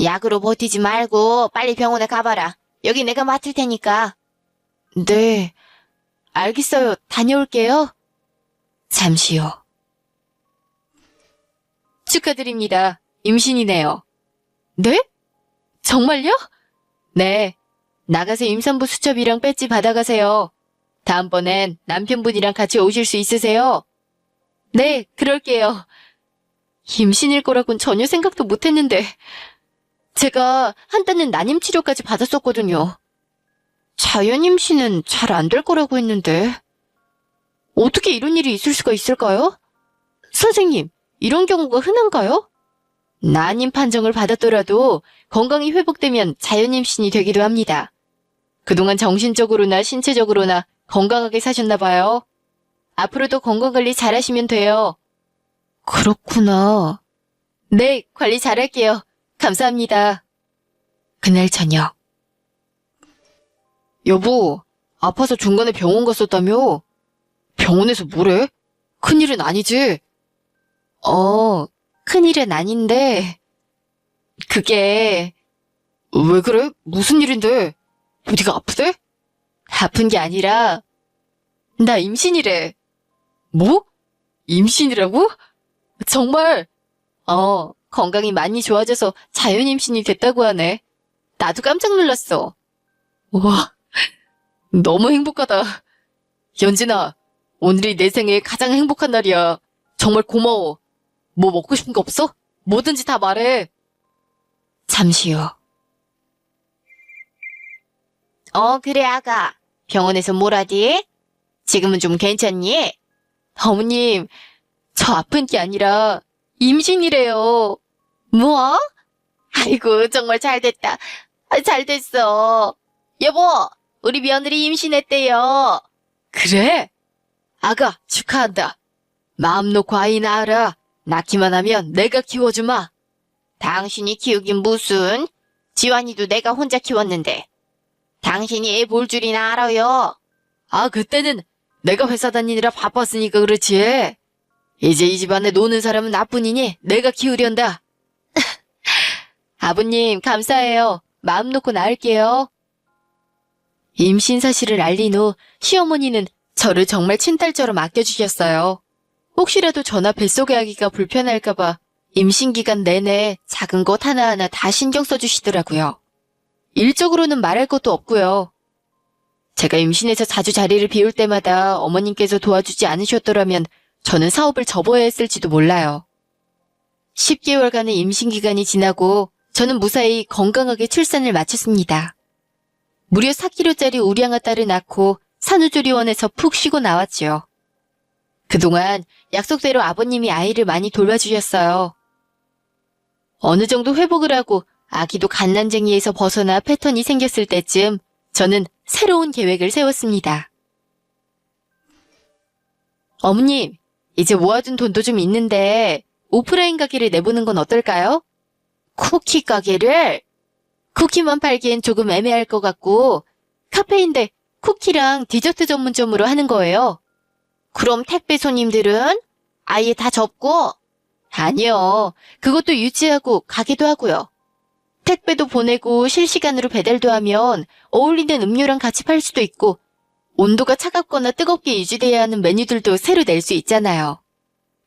약으로 버티지 말고 빨리 병원에 가봐라. 여기 내가 맡을 테니까. 네, 알겠어요. 다녀올게요. 잠시요. 축하드립니다. 임신이네요. 네? 정말요? 네. 나가서 임산부 수첩이랑 배지 받아가세요. 다음번엔 남편분이랑 같이 오실 수 있으세요? 네, 그럴게요. 임신일 거라곤 전혀 생각도 못했는데 제가 한때는 난임 치료까지 받았었거든요. 자연 임신은 잘 안 될 거라고 했는데 어떻게 이런 일이 있을 수가 있을까요? 선생님, 이런 경우가 흔한가요? 난임 판정을 받았더라도 건강이 회복되면 자연 임신이 되기도 합니다. 그동안 정신적으로나 신체적으로나 건강하게 사셨나 봐요. 앞으로도 건강관리 잘하시면 돼요. 그렇구나. 네, 관리 잘할게요. 감사합니다. 그날 저녁. 여보, 아파서 중간에 병원 갔었다며? 병원에서 뭐래? 큰일은 아니지? 큰일은 아닌데, 그게, 왜 그래? 무슨 일인데? 어디가 아프대? 아픈 게 아니라, 나 임신이래. 뭐? 임신이라고? 정말? 건강이 많이 좋아져서 자연 임신이 됐다고 하네. 나도 깜짝 놀랐어. 와, 너무 행복하다. 연진아, 오늘이 내 생애 가장 행복한 날이야. 정말 고마워. 뭐 먹고 싶은 거 없어? 뭐든지 다 말해. 잠시요. 그래, 아가. 병원에서 뭐라디? 지금은 좀 괜찮니? 어머님, 저 아픈 게 아니라 임신이래요. 뭐? 아이고, 정말 잘 됐다. 잘 됐어. 여보, 우리 며느리 임신했대요. 그래? 아가, 축하한다. 마음 놓고 아이 낳아라. 낳기만 하면 내가 키워주마. 당신이 키우긴 무슨? 지환이도 내가 혼자 키웠는데. 당신이 애 볼 줄이나 알아요. 아, 그때는 내가 회사 다니느라 바빴으니까 그렇지. 이제 이 집안에 노는 사람은 나뿐이니 내가 키우련다. 아버님, 감사해요. 마음 놓고 낳을게요. 임신 사실을 알린 후 시어머니는 저를 정말 친딸처럼 아껴주셨어요. 혹시라도 저나 뱃속의 아기가 불편할까봐 임신 기간 내내 작은 것 하나하나 다 신경 써주시더라고요. 일적으로는 말할 것도 없고요. 제가 임신해서 자주 자리를 비울 때마다 어머님께서 도와주지 않으셨더라면 저는 사업을 접어야 했을지도 몰라요. 10개월간의 임신기간이 지나고 저는 무사히 건강하게 출산을 마쳤습니다. 무려 4kg짜리 우량아 딸을 낳고 산후조리원에서 푹 쉬고 나왔지요. 그동안 약속대로 아버님이 아이를 많이 돌봐주셨어요. 어느 정도 회복을 하고 아기도 갓난쟁이에서 벗어나 패턴이 생겼을 때쯤 저는 새로운 계획을 세웠습니다. 어머님, 이제 모아둔 돈도 좀 있는데 오프라인 가게를 내보는 건 어떨까요? 쿠키 가게를? 쿠키만 팔기엔 조금 애매할 것 같고 카페인데 쿠키랑 디저트 전문점으로 하는 거예요. 그럼 택배 손님들은? 아예 다 접고? 아니요. 그것도 유지하고 가게도 하고요. 택배도 보내고 실시간으로 배달도 하면 어울리는 음료랑 같이 팔 수도 있고 온도가 차갑거나 뜨겁게 유지돼야 하는 메뉴들도 새로 낼 수 있잖아요.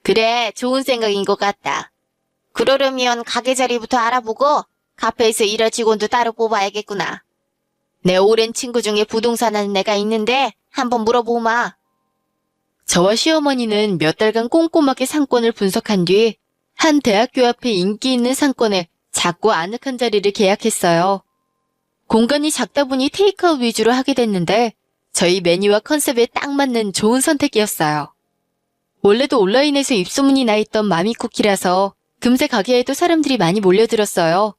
그래, 좋은 생각인 것 같다. 그러려면 가게 자리부터 알아보고 카페에서 일할 직원도 따로 뽑아야겠구나. 내 오랜 친구 중에 부동산 하는 애가 있는데 한번 물어보마. 저와 시어머니는 몇 달간 꼼꼼하게 상권을 분석한 뒤 한 대학교 앞에 인기 있는 상권에 작고 아늑한 자리를 계약했어요. 공간이 작다 보니 테이크아웃 위주로 하게 됐는데 저희 메뉴와 컨셉에 딱 맞는 좋은 선택이었어요. 원래도 온라인에서 입소문이 나 있던 마미쿠키라서 금세 가게에도 사람들이 많이 몰려들었어요.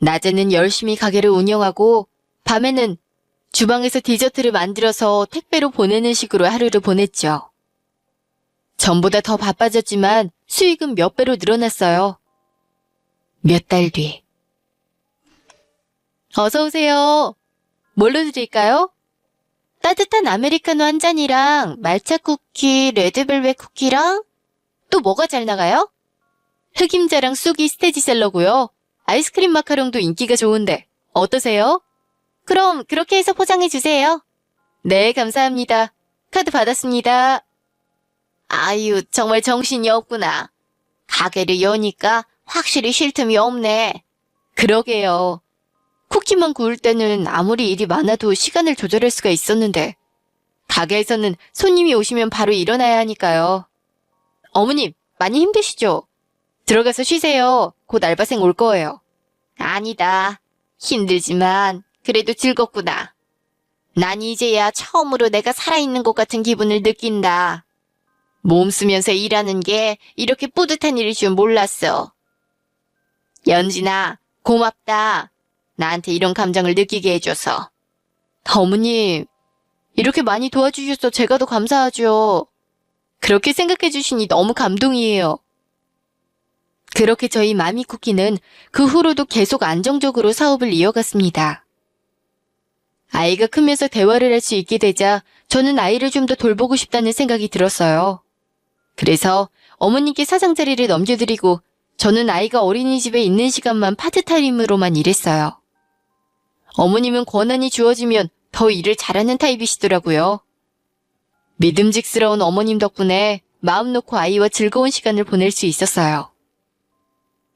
낮에는 열심히 가게를 운영하고 밤에는 주방에서 디저트를 만들어서 택배로 보내는 식으로 하루를 보냈죠. 전보다 더 바빠졌지만 수익은 몇 배로 늘어났어요. 몇 달 뒤. 어서 오세요. 뭘로 드릴까요? 따뜻한 아메리카노 한 잔이랑 말차 쿠키, 레드벨벳 쿠키랑 또 뭐가 잘 나가요? 흑임자랑 쑥이 스테디셀러고요. 아이스크림 마카롱도 인기가 좋은데 어떠세요? 그럼 그렇게 해서 포장해 주세요. 네, 감사합니다. 카드 받았습니다. 아유, 정말 정신이 없구나. 가게를 여니까 확실히 쉴 틈이 없네. 그러게요. 쿠키만 구울 때는 아무리 일이 많아도 시간을 조절할 수가 있었는데 가게에서는 손님이 오시면 바로 일어나야 하니까요. 어머님, 많이 힘드시죠? 들어가서 쉬세요. 곧 알바생 올 거예요. 아니다. 힘들지만 그래도 즐겁구나. 난 이제야 처음으로 내가 살아있는 것 같은 기분을 느낀다. 몸 쓰면서 일하는 게 이렇게 뿌듯한 일일 줄 몰랐어. 연진아, 고맙다. 나한테 이런 감정을 느끼게 해줘서. 어머님, 이렇게 많이 도와주셔서 제가 더 감사하죠. 그렇게 생각해 주시니 너무 감동이에요. 그렇게 저희 마미쿠키는 그 후로도 계속 안정적으로 사업을 이어갔습니다. 아이가 크면서 대화를 할 수 있게 되자 저는 아이를 좀 더 돌보고 싶다는 생각이 들었어요. 그래서 어머님께 사장 자리를 넘겨드리고 저는 아이가 어린이집에 있는 시간만 파트타임으로만 일했어요. 어머님은 권한이 주어지면 더 일을 잘하는 타입이시더라고요. 믿음직스러운 어머님 덕분에 마음 놓고 아이와 즐거운 시간을 보낼 수 있었어요.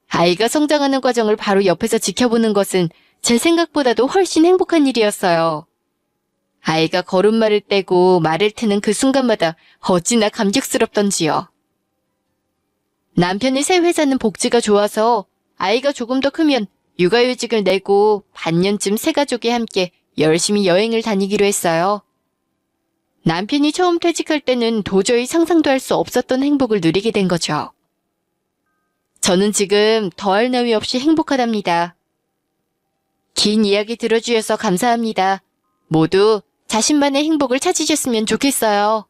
아이가 성장하는 과정을 바로 옆에서 지켜보는 것은 제 생각보다도 훨씬 행복한 일이었어요. 아이가 걸음마를 떼고 말을 트는 그 순간마다 어찌나 감격스럽던지요. 남편의 새 회사는 복지가 좋아서 아이가 조금 더 크면 육아휴직을 내고 반년쯤 새 가족이 함께 열심히 여행을 다니기로 했어요. 남편이 처음 퇴직할 때는 도저히 상상도 할 수 없었던 행복을 누리게 된 거죠. 저는 지금 더할 나위 없이 행복하답니다. 긴 이야기 들어주셔서 감사합니다. 모두 자신만의 행복을 찾으셨으면 좋겠어요.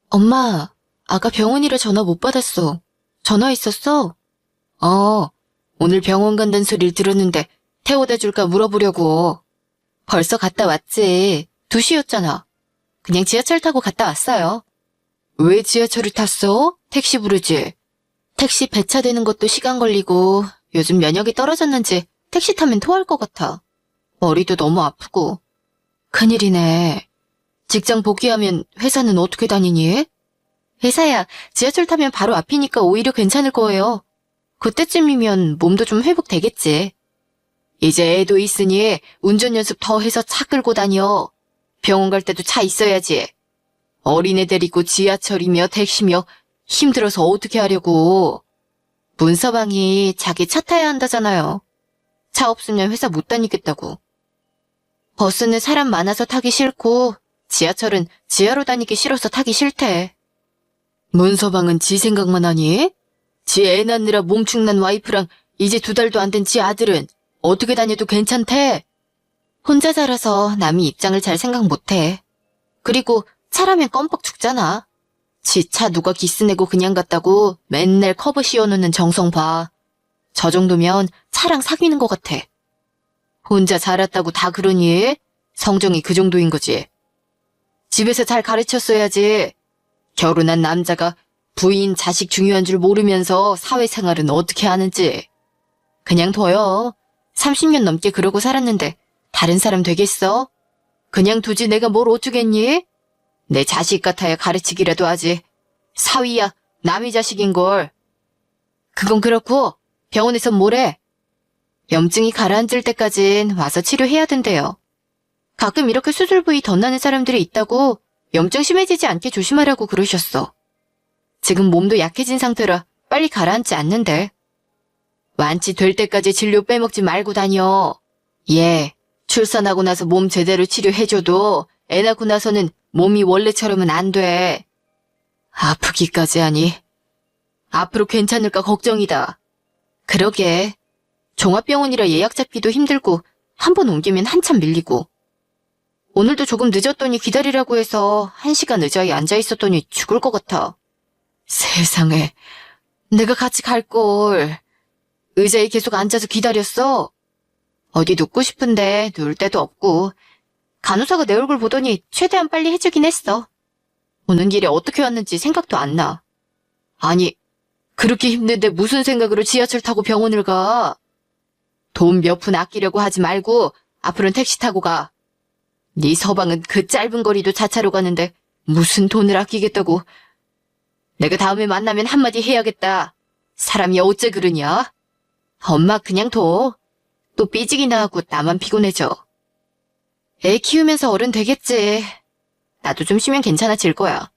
엄마, 아까 병원이라 전화 못 받았어. 전화 있었어? 오늘 병원 간다는 소리를 들었는데 태워다 줄까 물어보려고. 벌써 갔다 왔지. 2시였잖아. 그냥 지하철 타고 갔다 왔어요. 왜 지하철을 탔어? 택시 부르지. 택시 배차되는 것도 시간 걸리고 요즘 면역이 떨어졌는지 택시 타면 토할 것 같아. 머리도 너무 아프고. 큰일이네. 직장 복귀하면 회사는 어떻게 다니니? 회사야 지하철 타면 바로 앞이니까 오히려 괜찮을 거예요. 그때쯤이면 몸도 좀 회복되겠지. 이제 애도 있으니 운전 연습 더 해서 차 끌고 다녀. 병원 갈 때도 차 있어야지. 어린애 데리고 지하철이며 택시며 힘들어서 어떻게 하려고. 문서방이 자기 차 타야 한다잖아요. 차 없으면 회사 못 다니겠다고. 버스는 사람 많아서 타기 싫고 지하철은 지하로 다니기 싫어서 타기 싫대. 문서방은 지 생각만 하니? 지 애 낳느라 몸축난 와이프랑 이제 2달도 안 된 지 아들은 어떻게 다녀도 괜찮대. 혼자 살아서 남이 입장을 잘 생각 못해. 그리고 차라면 껌뻑 죽잖아. 지 차 누가 기스내고 그냥 갔다고 맨날 커브 씌워놓는 정성 봐. 저 정도면 차랑 사귀는 것 같아. 혼자 자랐다고 다 그러니? 성정이 그 정도인 거지. 집에서 잘 가르쳤어야지. 결혼한 남자가 부인, 자식 중요한 줄 모르면서 사회생활은 어떻게 하는지. 그냥 둬요. 30년 넘게 그러고 살았는데 다른 사람 되겠어? 그냥 두지 내가 뭘 어쩌겠니? 내 자식 같아야 가르치기라도 하지. 사위야, 남의 자식인걸. 그건 그렇고 병원에선 뭐래? 염증이 가라앉을 때까진 와서 치료해야 된대요. 가끔 이렇게 수술 부위 덧나는 사람들이 있다고 염증 심해지지 않게 조심하라고 그러셨어. 지금 몸도 약해진 상태라 빨리 가라앉지 않는데. 완치될 때까지 진료 빼먹지 말고 다녀. 얘 출산하고 나서 몸 제대로 치료해줘도 애 낳고 나서는 몸이 원래처럼은 안 돼. 아프기까지 하니. 앞으로 괜찮을까 걱정이다. 그러게. 종합병원이라 예약 잡기도 힘들고 한 번 옮기면 한참 밀리고. 오늘도 조금 늦었더니 기다리라고 해서 1시간 의자에 앉아있었더니 죽을 것 같아. 세상에. 내가 같이 갈걸. 의자에 계속 앉아서 기다렸어. 어디 눕고 싶은데 누울 데도 없고. 간호사가 내 얼굴 보더니 최대한 빨리 해주긴 했어. 오는 길에 어떻게 왔는지 생각도 안 나. 아니, 그렇게 힘든데 무슨 생각으로 지하철 타고 병원을 가? 돈 몇 푼 아끼려고 하지 말고 앞으로는 택시 타고 가. 네 서방은 그 짧은 거리도 자차로 가는데 무슨 돈을 아끼겠다고. 내가 다음에 만나면 한마디 해야겠다. 사람이 어째 그러냐? 엄마 그냥 둬. 또 삐지기나 하고 나만 피곤해져. 애 키우면서 어른 되겠지. 나도 좀 쉬면 괜찮아질 거야.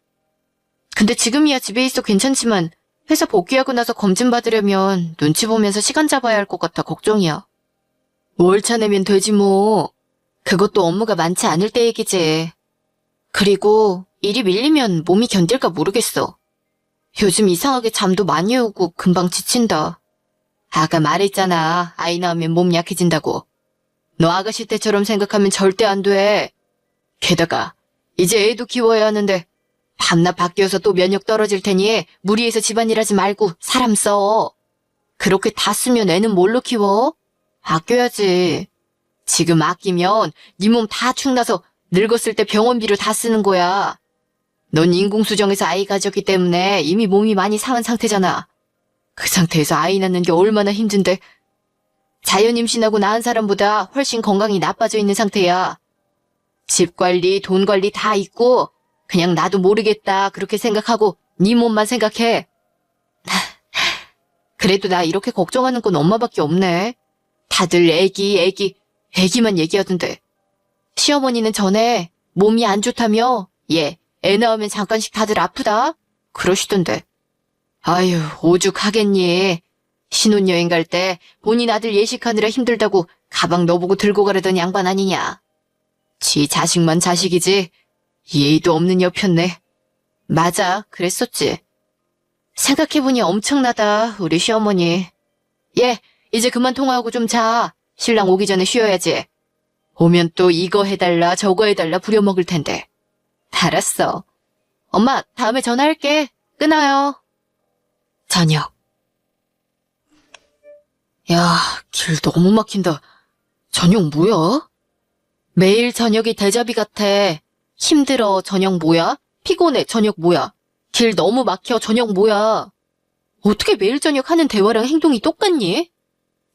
근데 지금이야 집에 있어 괜찮지만 회사 복귀하고 나서 검진 받으려면 눈치 보면서 시간 잡아야 할 것 같아 걱정이야. 월차 내면 되지 뭐. 그것도 업무가 많지 않을 때 얘기지. 그리고 일이 밀리면 몸이 견딜까 모르겠어. 요즘 이상하게 잠도 많이 오고 금방 지친다. 아까 말했잖아. 아이 낳으면 몸 약해진다고. 너 아가씨 때처럼 생각하면 절대 안 돼. 게다가 이제 애도 키워야 하는데 밤낮 바뀌어서 또 면역 떨어질 테니 무리해서 집안일 하지 말고 사람 써. 그렇게 다 쓰면 애는 뭘로 키워? 아껴야지. 지금 아끼면 네 몸 다 축나서 늙었을 때 병원비로 다 쓰는 거야. 넌 인공수정에서 아이 가졌기 때문에 이미 몸이 많이 상한 상태잖아. 그 상태에서 아이 낳는 게 얼마나 힘든데. 자연 임신하고 낳은 사람보다 훨씬 건강이 나빠져 있는 상태야. 집 관리, 돈 관리 다 있고 그냥 나도 모르겠다 그렇게 생각하고 네 몸만 생각해. 그래도 나 이렇게 걱정하는 건 엄마밖에 없네. 다들 애기만 얘기하던데. 시어머니는 전에 몸이 안 좋다며 애 낳으면 잠깐씩 다들 아프다 그러시던데. 아유 오죽하겠니. 신혼여행 갈 때 본인 아들 예식하느라 힘들다고 가방 너보고 들고 가려던 양반 아니냐. 지 자식만 자식이지 예의도 없는 여편네. 맞아 그랬었지. 생각해보니 엄청나다 우리 시어머니. 이제 그만 통화하고 좀 자. 신랑 오기 전에 쉬어야지. 오면 또 이거 해달라 저거 해달라 부려먹을 텐데. 알았어. 엄마 다음에 전화할게. 끊어요. 저녁. 야, 길 너무 막힌다. 저녁 뭐야? 매일 저녁이 대접이 같아. 힘들어 저녁 뭐야? 피곤해 저녁 뭐야? 길 너무 막혀 저녁 뭐야? 어떻게 매일 저녁 하는 대화랑 행동이 똑같니?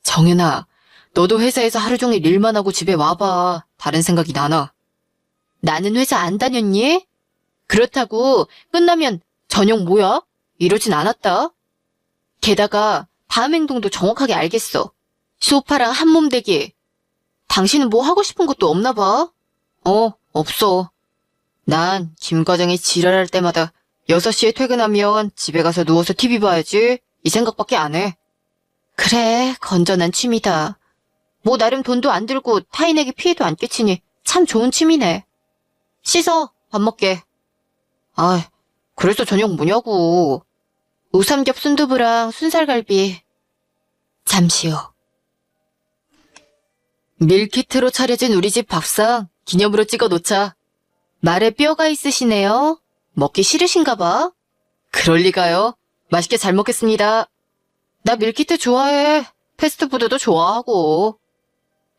정연아, 너도 회사에서 하루 종일 일만 하고 집에 와봐. 다른 생각이 나나. 나는 회사 안 다녔니? 그렇다고 끝나면 저녁 뭐야? 이러진 않았다. 게다가 다음 행동도 정확하게 알겠어. 소파랑 한몸 대기. 당신은 뭐 하고 싶은 것도 없나 봐. 없어. 난 김 과장이 지랄할 때마다 6시에 퇴근하면 집에 가서 누워서 TV 봐야지 이 생각밖에 안 해. 그래, 건전한 취미다. 뭐 나름 돈도 안 들고 타인에게 피해도 안 끼치니 참 좋은 취미네. 씻어, 밥 먹게. 아, 그래서 저녁 뭐냐고. 우삼겹 순두부랑 순살갈비. 잠시요. 밀키트로 차려진 우리 집 밥상 기념으로 찍어 놓자. 말에 뼈가 있으시네요. 먹기 싫으신가 봐. 그럴 리가요. 맛있게 잘 먹겠습니다. 나 밀키트 좋아해. 패스트푸드도 좋아하고.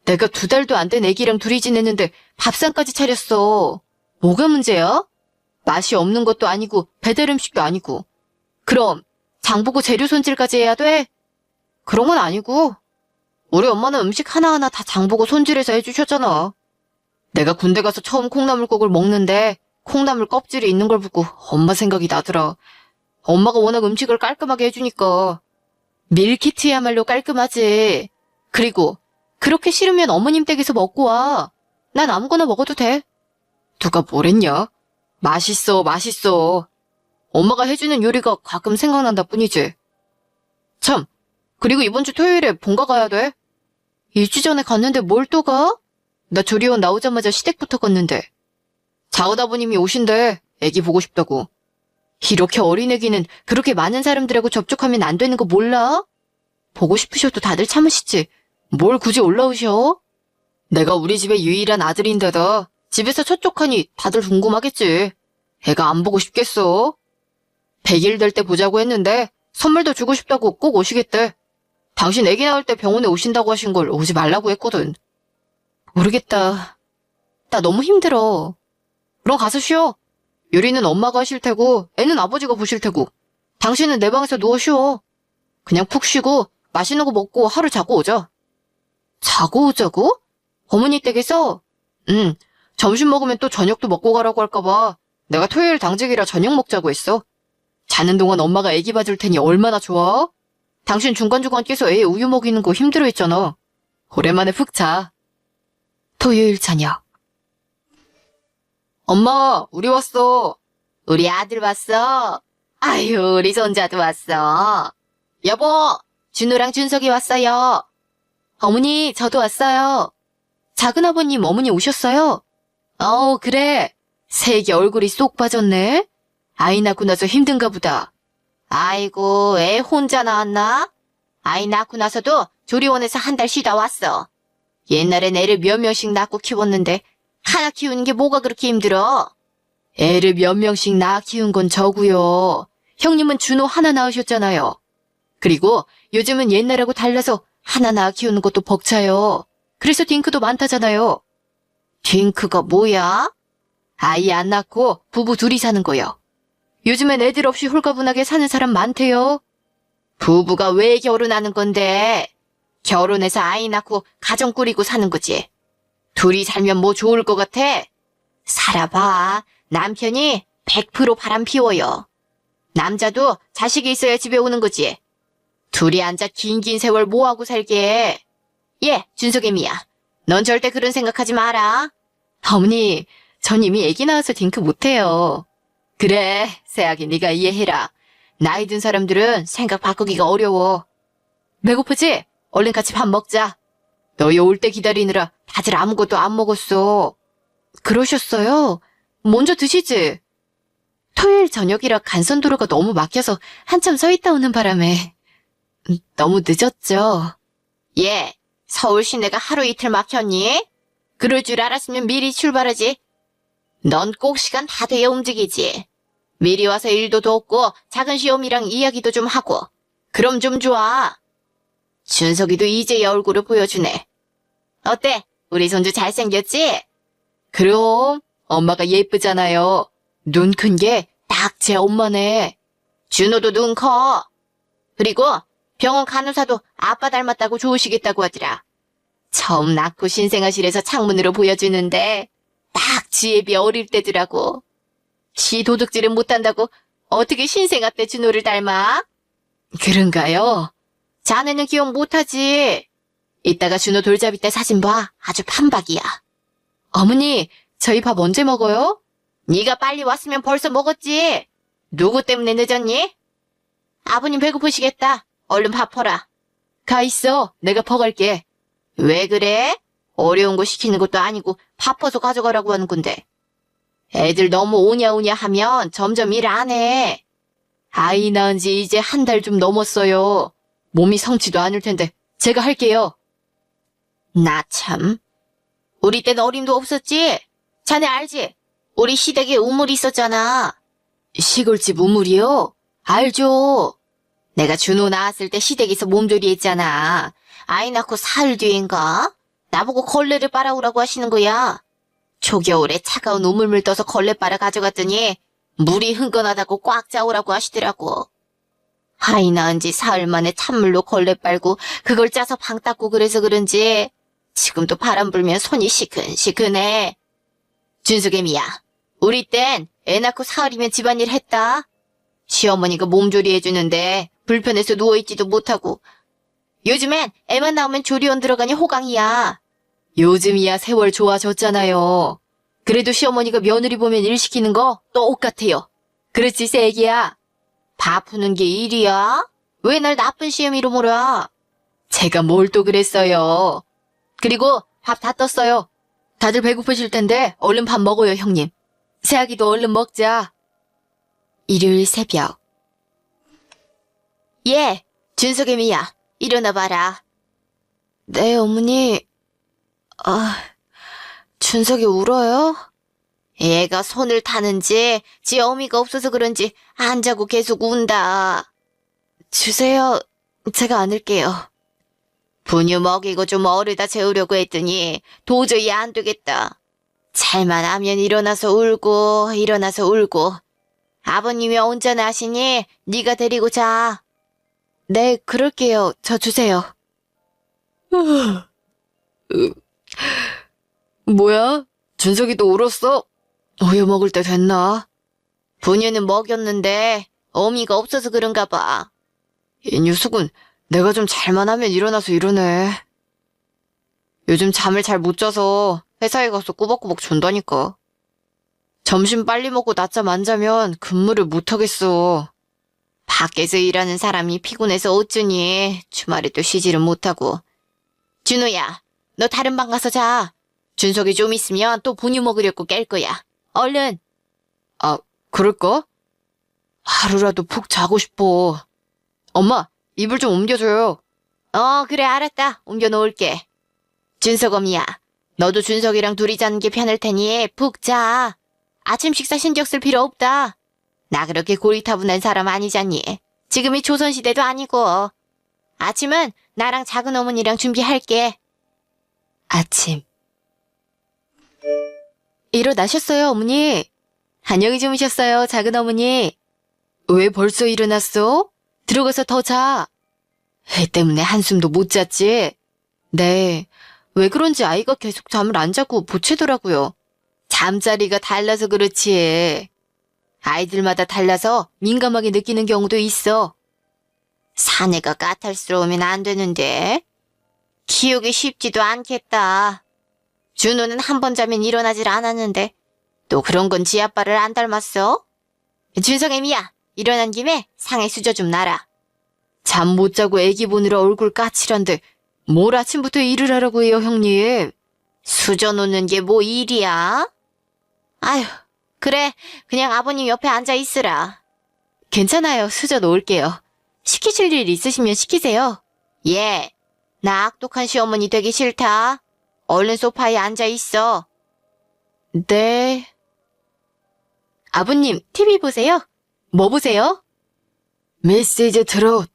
내가 2달도 안 된 애기랑 둘이 지냈는데 밥상까지 차렸어. 뭐가 문제야? 맛이 없는 것도 아니고 배달 음식도 아니고. 그럼 장보고 재료 손질까지 해야 돼? 그런 건 아니고. 우리 엄마는 음식 하나하나 다 장보고 손질해서 해주셨잖아. 내가 군대 가서 처음 콩나물국을 먹는데 콩나물 껍질이 있는 걸 보고 엄마 생각이 나더라. 엄마가 워낙 음식을 깔끔하게 해주니까. 밀키트야말로 깔끔하지. 그리고 그렇게 싫으면 어머님 댁에서 먹고 와. 난 아무거나 먹어도 돼. 누가 뭐랬냐? 맛있어, 맛있어. 엄마가 해주는 요리가 가끔 생각난다 뿐이지. 참, 그리고 이번 주 토요일에 본가 가야 돼. 2주 전에 갔는데 뭘 또 가? 나 조리원 나오자마자 시댁부터 걷는데. 자오다보님이 오신대. 애기 보고 싶다고. 이렇게 어린 애기는 그렇게 많은 사람들하고 접촉하면 안 되는 거 몰라? 보고 싶으셔도 다들 참으시지. 뭘 굳이 올라오셔? 내가 우리 집의 유일한 아들인데다 집에서 첫쪽하니 다들 궁금하겠지. 애가 안 보고 싶겠어? 100일 될 때 보자고 했는데 선물도 주고 싶다고 꼭 오시겠대. 당신 애기 낳을 때 병원에 오신다고 하신 걸 오지 말라고 했거든. 모르겠다. 나 너무 힘들어. 그럼 가서 쉬어. 요리는 엄마가 하실 테고 애는 아버지가 보실 테고. 당신은 내 방에서 누워 쉬어. 그냥 푹 쉬고 맛있는 거 먹고 하루 자고 오자. 자고 오자고? 어머니 댁에서? 응. 점심 먹으면 또 저녁도 먹고 가라고 할까봐 내가 토요일 당직이라 저녁 먹자고 했어. 자는 동안 엄마가 애기 봐줄 테니 얼마나 좋아? 당신 중간중간 깨서 애 우유 먹이는 거 힘들어 했잖아. 오랜만에 푹 자. 토요일 저녁. 엄마, 우리 왔어. 우리 아들 왔어. 아유, 우리 손자도 왔어. 여보, 준호랑 준석이 왔어요. 어머니, 저도 왔어요. 작은아버님, 어머니 오셨어요? 그래. 새애기 얼굴이 쏙 빠졌네. 아이 낳고 나서 힘든가 보다. 아이고, 애 혼자 낳았나? 아이 낳고 나서도 조리원에서 한 달 쉬다 왔어. 옛날엔 애를 몇 명씩 낳고 키웠는데 하나 키우는 게 뭐가 그렇게 힘들어? 애를 몇 명씩 낳아 키운 건 저고요. 형님은 준호 하나 낳으셨잖아요. 그리고 요즘은 옛날하고 달라서 하나 낳아 키우는 것도 벅차요. 그래서 딩크도 많다잖아요. 딩크가 뭐야? 아이 안 낳고 부부 둘이 사는 거요. 요즘엔 애들 없이 홀가분하게 사는 사람 많대요. 부부가 왜 결혼하는 건데? 결혼해서 아이 낳고 가정 꾸리고 사는 거지. 둘이 살면 뭐 좋을 것 같아? 살아봐. 남편이 100% 바람 피워요. 남자도 자식이 있어야 집에 오는 거지. 둘이 앉아 긴긴 세월 뭐하고 살게. 예, 준석애미야. 넌 절대 그런 생각하지 마라. 어머니, 전 이미 애기 낳아서 딩크 못해요. 그래, 새아기 네가 이해해라. 나이 든 사람들은 생각 바꾸기가 어려워. 배고프지? 얼른 같이 밥 먹자. 너희 올 때 기다리느라 다들 아무것도 안 먹었어. 그러셨어요? 먼저 드시지. 토요일 저녁이라 간선도로가 너무 막혀서 한참 서 있다 오는 바람에. 너무 늦었죠? 예, 서울 시내가 하루 이틀 막혔니? 그럴 줄 알았으면 미리 출발하지. 넌 꼭 시간 다 돼야 움직이지. 미리 와서 일도 돕고 작은 시험이랑 이야기도 좀 하고. 그럼 좀 좋아. 준석이도 이제야 얼굴을 보여주네. 어때? 우리 손주 잘생겼지? 그럼 엄마가 예쁘잖아요. 눈 큰 게 딱 제 엄마네. 준호도 눈 커. 그리고 병원 간호사도 아빠 닮았다고 좋으시겠다고 하더라. 처음 낳고 신생아실에서 창문으로 보여주는데 딱 지혜비 어릴 때더라고. 시 도둑질은 못한다고 어떻게 신생아 때 준호를 닮아? 그런가요? 자네는 기억 못하지. 이따가 준호 돌잡이 때 사진 봐. 아주 판박이야. 어머니, 저희 밥 언제 먹어요? 네가 빨리 왔으면 벌써 먹었지. 누구 때문에 늦었니? 아버님 배고프시겠다. 얼른 밥 퍼라. 가 있어. 내가 퍼갈게. 왜 그래? 어려운 거 시키는 것도 아니고 밥 퍼서 가져가라고 하는 건데. 애들 너무 오냐오냐 하면 점점 일 안 해. 아이 낳은 지 이제 한 달 좀 넘었어요. 몸이 성치도 않을 텐데 제가 할게요. 나 참. 우리 땐 어림도 없었지? 자네 알지? 우리 시댁에 우물이 있었잖아. 시골집 우물이요? 알죠. 내가 준호 나왔을 때 시댁에서 몸조리 했잖아. 아이 낳고 사흘 뒤인가? 나보고 걸레를 빨아오라고 하시는 거야. 초겨울에 차가운 우물물 떠서 걸레 빨아 가져갔더니 물이 흥건하다고 꽉 짜오라고 하시더라고. 아이 낳은 지 사흘 만에 찬물로 걸레 빨고 그걸 짜서 방 닦고 그래서 그런지 지금도 바람 불면 손이 시큰시큰해. 준수개미야, 우리 땐 애 낳고 사흘이면 집안일 했다. 시어머니가 몸조리 해주는데 불편해서 누워있지도 못하고 요즘엔 애만 나오면 조리원 들어가니 호강이야. 요즘이야 세월 좋아졌잖아요. 그래도 시어머니가 며느리 보면 일 시키는 거 똑같아요. 그렇지, 새애기야. 밥 푸는 게 일이야? 왜 날 나쁜 시어미로 몰아? 제가 뭘 또 그랬어요. 그리고 밥 다 떴어요. 다들 배고프실 텐데 얼른 밥 먹어요, 형님. 새아기도 얼른 먹자. 일요일 새벽. 예, 준석애미야, 일어나 봐라. 네, 어머니. 준석이 울어요? 얘가 손을 타는지 지 어미가 없어서 그런지 안 자고 계속 운다. 주세요. 제가 안을게요. 분유 먹이고 좀 어르다 재우려고 했더니 도저히 안 되겠다. 잘만 하면 일어나서 울고 일어나서 울고. 아버님이 언제 나시니 네가 데리고 자. 네, 그럴게요. 저 주세요. 뭐야? 준석이도 울었어? 우유 먹을 때 됐나? 분유는 먹였는데 어미가 없어서 그런가 봐. 이 녀석은 내가 좀 잘만 하면 일어나서 이러네. 요즘 잠을 잘 못 자서 회사에 가서 꾸벅꾸벅 존다니까. 점심 빨리 먹고 낮잠 안 자면 근무를 못 하겠어. 밖에서 일하는 사람이 피곤해서 어쩌니 주말에 또 쉬지를 못하고. 준호야, 너 다른 방 가서 자. 준석이 좀 있으면 또 분유 먹으려고 깰 거야. 얼른. 아, 그럴까? 하루라도 푹 자고 싶어. 엄마, 이불 좀 옮겨줘요. 그래, 알았다. 옮겨 놓을게. 준석 어미야, 너도 준석이랑 둘이 자는 게 편할 테니 푹 자. 아침 식사 신경 쓸 필요 없다. 나 그렇게 고리타분한 사람 아니잖니. 지금이 조선시대도 아니고. 아침은 나랑 작은 어머니랑 준비할게. 아침. 일어나셨어요, 어머니? 안녕히 주무셨어요, 작은 어머니. 왜 벌써 일어났어? 들어가서 더 자. 애 때문에 한숨도 못 잤지? 네. 왜 그런지 아이가 계속 잠을 안 자고 보채더라고요. 잠자리가 달라서 그렇지. 아이들마다 달라서 민감하게 느끼는 경우도 있어. 사내가 까탈스러우면 안 되는데. 키우기 쉽지도 않겠다. 준호는 한 번 자면 일어나질 않았는데 또 그런 건 지 아빠를 안 닮았어? 준석애미야, 일어난 김에 상에 수저 좀 놔라. 잠 못 자고 애기 보느라 얼굴 까칠한데 뭘 아침부터 일을 하라고 해요, 형님. 수저 놓는 게 뭐 일이야? 아휴, 그래, 그냥 아버님 옆에 앉아 있으라. 괜찮아요, 수저 놓을게요. 시키실 일 있으시면 시키세요. 예, 나 악독한 시어머니 되기 싫다. 얼른 소파에 앉아 있어. 네. 아버님, TV 보세요? 뭐 보세요? 메시지 트롯.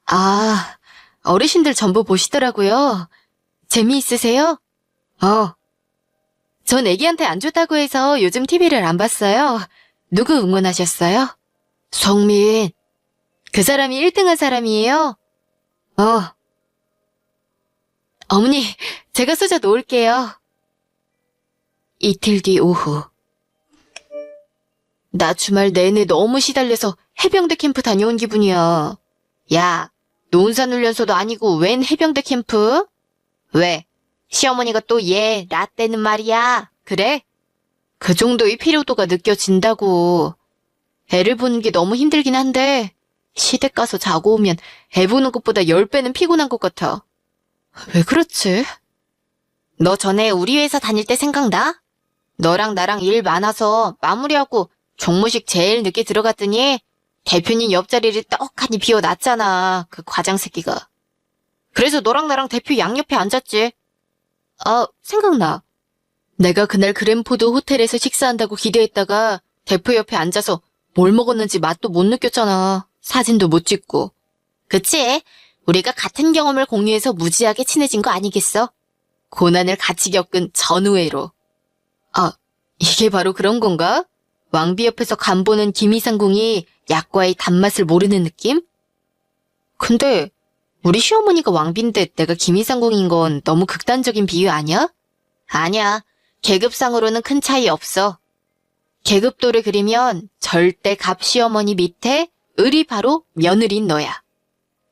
아, 어르신들 전부 보시더라고요. 재미있으세요? 전 애기한테 안 좋다고 해서 요즘 TV를 안 봤어요. 누구 응원하셨어요? 성민. 그 사람이 1등한 사람이에요? 어머니, 제가 수저 놓을게요. 이틀 뒤 오후. 나 주말 내내 너무 시달려서 해병대 캠프 다녀온 기분이야. 야, 논산훈련소도 아니고 웬 해병대 캠프? 왜? 시어머니가 또 얘 라떼는 말이야. 그래? 그 정도의 필요도가 느껴진다고. 애를 보는 게 너무 힘들긴 한데 시댁 가서 자고 오면 애 보는 것보다 10배는 피곤한 것 같아. 왜 그렇지? 너 전에 우리 회사 다닐 때 생각나? 너랑 나랑 일 많아서 마무리하고 종무식 제일 늦게 들어갔더니 대표님 옆자리를 떡하니 비워놨잖아. 그 과장 새끼가. 그래서 너랑 나랑 대표 양옆에 앉았지. 생각나. 내가 그날 그랜포드 호텔에서 식사한다고 기대했다가 대표 옆에 앉아서 뭘 먹었는지 맛도 못 느꼈잖아. 사진도 못 찍고. 그치? 우리가 같은 경험을 공유해서 무지하게 친해진 거 아니겠어? 고난을 같이 겪은 전우회로. 이게 바로 그런 건가? 왕비 옆에서 간보는 김이상궁이 약과의 단맛을 모르는 느낌? 근데 우리 시어머니가 왕비인데 내가 김이상궁인 건 너무 극단적인 비유 아니야? 아니야. 계급상으로는 큰 차이 없어. 계급도를 그리면 절대 갑 시어머니 밑에 을이 바로 며느리인 너야.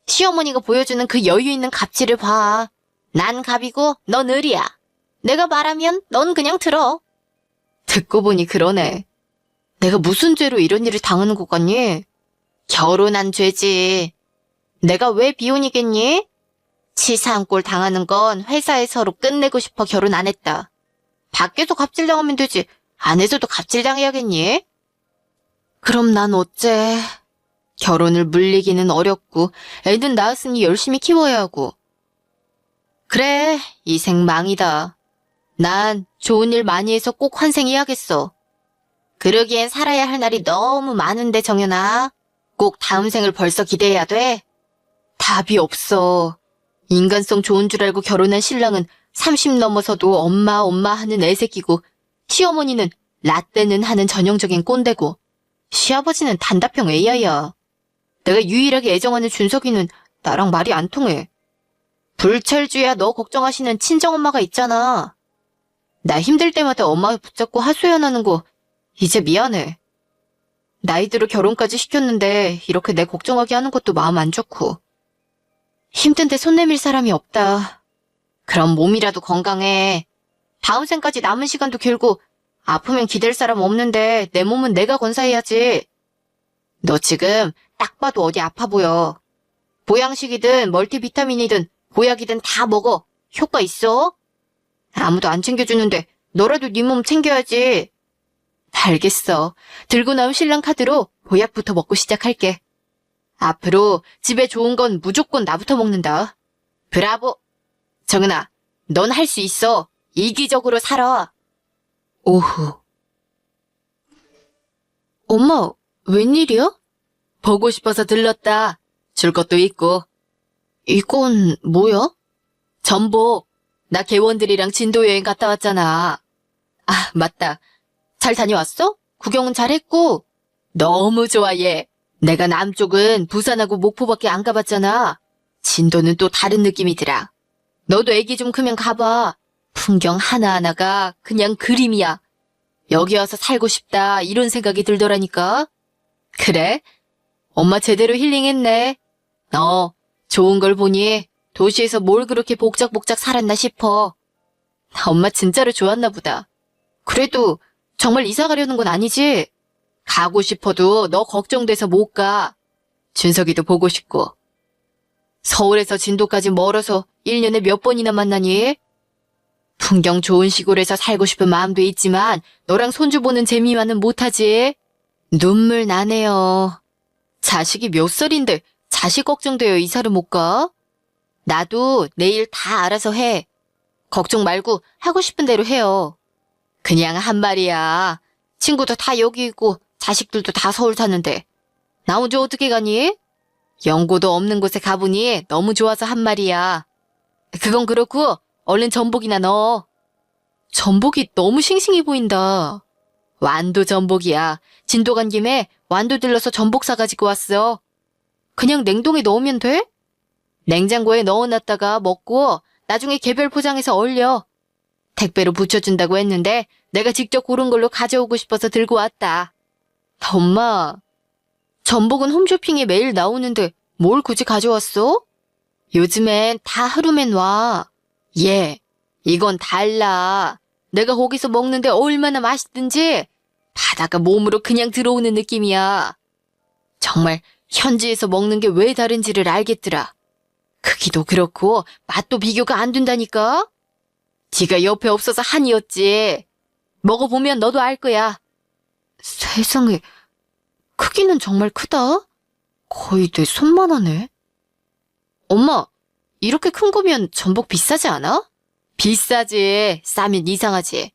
시어머니가 보여주는 그 여유 있는 갑질을 봐. 난 갑이고 넌 을이야. 내가 말하면 넌 그냥 들어. 듣고 보니 그러네. 내가 무슨 죄로 이런 일을 당하는 것 같니? 결혼한 죄지. 내가 왜 비혼이겠니? 치사한 꼴 당하는 건 회사에서로 끝내고 싶어 결혼 안 했다. 밖에서 갑질당하면 되지. 안에서도 갑질당해야겠니? 그럼 난 어째? 결혼을 물리기는 어렵고 애는 낳았으니 열심히 키워야 하고. 그래, 이 생 망이다. 난 좋은 일 많이 해서 꼭 환생해야겠어. 그러기엔 살아야 할 날이 너무 많은데 정연아. 꼭 다음 생을 벌써 기대해야 돼. 답이 없어. 인간성 좋은 줄 알고 결혼한 신랑은 30 넘어서도 엄마 하는 애새끼고 시어머니는 라떼는 하는 전형적인 꼰대고 시아버지는 단답형 AI야. 내가 유일하게 애정하는 준석이는 나랑 말이 안 통해. 불철주야 너 걱정하시는 친정엄마가 있잖아. 나 힘들 때마다 엄마 붙잡고 하소연하는 거 이제 미안해. 나이 들어 결혼까지 시켰는데 이렇게 내 걱정하게 하는 것도 마음 안 좋고. 힘든데 손 내밀 사람이 없다. 그럼 몸이라도 건강해. 다음 생까지 남은 시간도 길고 아프면 기댈 사람 없는데 내 몸은 내가 건사해야지. 너 지금 딱 봐도 어디 아파 보여. 보양식이든 멀티비타민이든 보약이든 다 먹어. 효과 있어? 아무도 안 챙겨주는데 너라도 네 몸 챙겨야지. 알겠어. 들고 나온 신랑 카드로 보약부터 먹고 시작할게. 앞으로 집에 좋은 건 무조건 나부터 먹는다. 브라보. 정은아, 넌 할 수 있어. 이기적으로 살아. 오후. 엄마, 웬일이야? 보고 싶어서 들렀다. 줄 것도 있고. 이건 뭐야? 전복. 나 개원들이랑 진도 여행 갔다 왔잖아. 아, 맞다. 잘 다녀왔어? 구경은 잘했고. 너무 좋아, 얘. 내가 남쪽은 부산하고 목포밖에 안 가봤잖아. 진도는 또 다른 느낌이더라. 너도 애기 좀 크면 가봐. 풍경 하나하나가 그냥 그림이야. 여기 와서 살고 싶다 이런 생각이 들더라니까. 그래? 엄마 제대로 힐링했네. 좋은 걸 보니 도시에서 뭘 그렇게 복작복작 살았나 싶어. 엄마 진짜로 좋았나 보다. 그래도 정말 이사 가려는 건 아니지? 가고 싶어도 너 걱정돼서 못 가. 준석이도 보고 싶고. 서울에서 진도까지 멀어서 1년에 몇 번이나 만나니? 풍경 좋은 시골에서 살고 싶은 마음도 있지만 너랑 손주 보는 재미만은 못하지. 눈물 나네요. 자식이 몇 살인데 자식 걱정되어 이사를 못 가? 나도 내일 다 알아서 해. 걱정 말고 하고 싶은 대로 해요. 그냥 한 말이야. 친구도 다 여기 있고 자식들도 다 서울 사는데 나 혼자 어떻게 가니? 연고도 없는 곳에 가보니 너무 좋아서 한 말이야. 그건 그렇고 얼른 전복이나 넣어. 전복이 너무 싱싱해 보인다. 완도 전복이야. 진도 간 김에 완도 들러서 전복 사가지고 왔어. 그냥 냉동에 넣으면 돼? 냉장고에 넣어놨다가 먹고 나중에 개별 포장해서 얼려. 택배로 붙여준다고 했는데 내가 직접 고른 걸로 가져오고 싶어서 들고 왔다. 엄마, 전복은 홈쇼핑에 매일 나오는데 뭘 굳이 가져왔어? 요즘엔 다 하루맨 와. 이건 달라. 내가 거기서 먹는데 얼마나 맛있든지 바다가 몸으로 그냥 들어오는 느낌이야. 정말 현지에서 먹는 게 왜 다른지를 알겠더라. 크기도 그렇고 맛도 비교가 안 된다니까. 네가 옆에 없어서 한이었지. 먹어보면 너도 알 거야. 세상에, 크기는 정말 크다. 거의 내 손만 하네. 엄마, 이렇게 큰 거면 전복 비싸지 않아? 비싸지. 싸면 이상하지.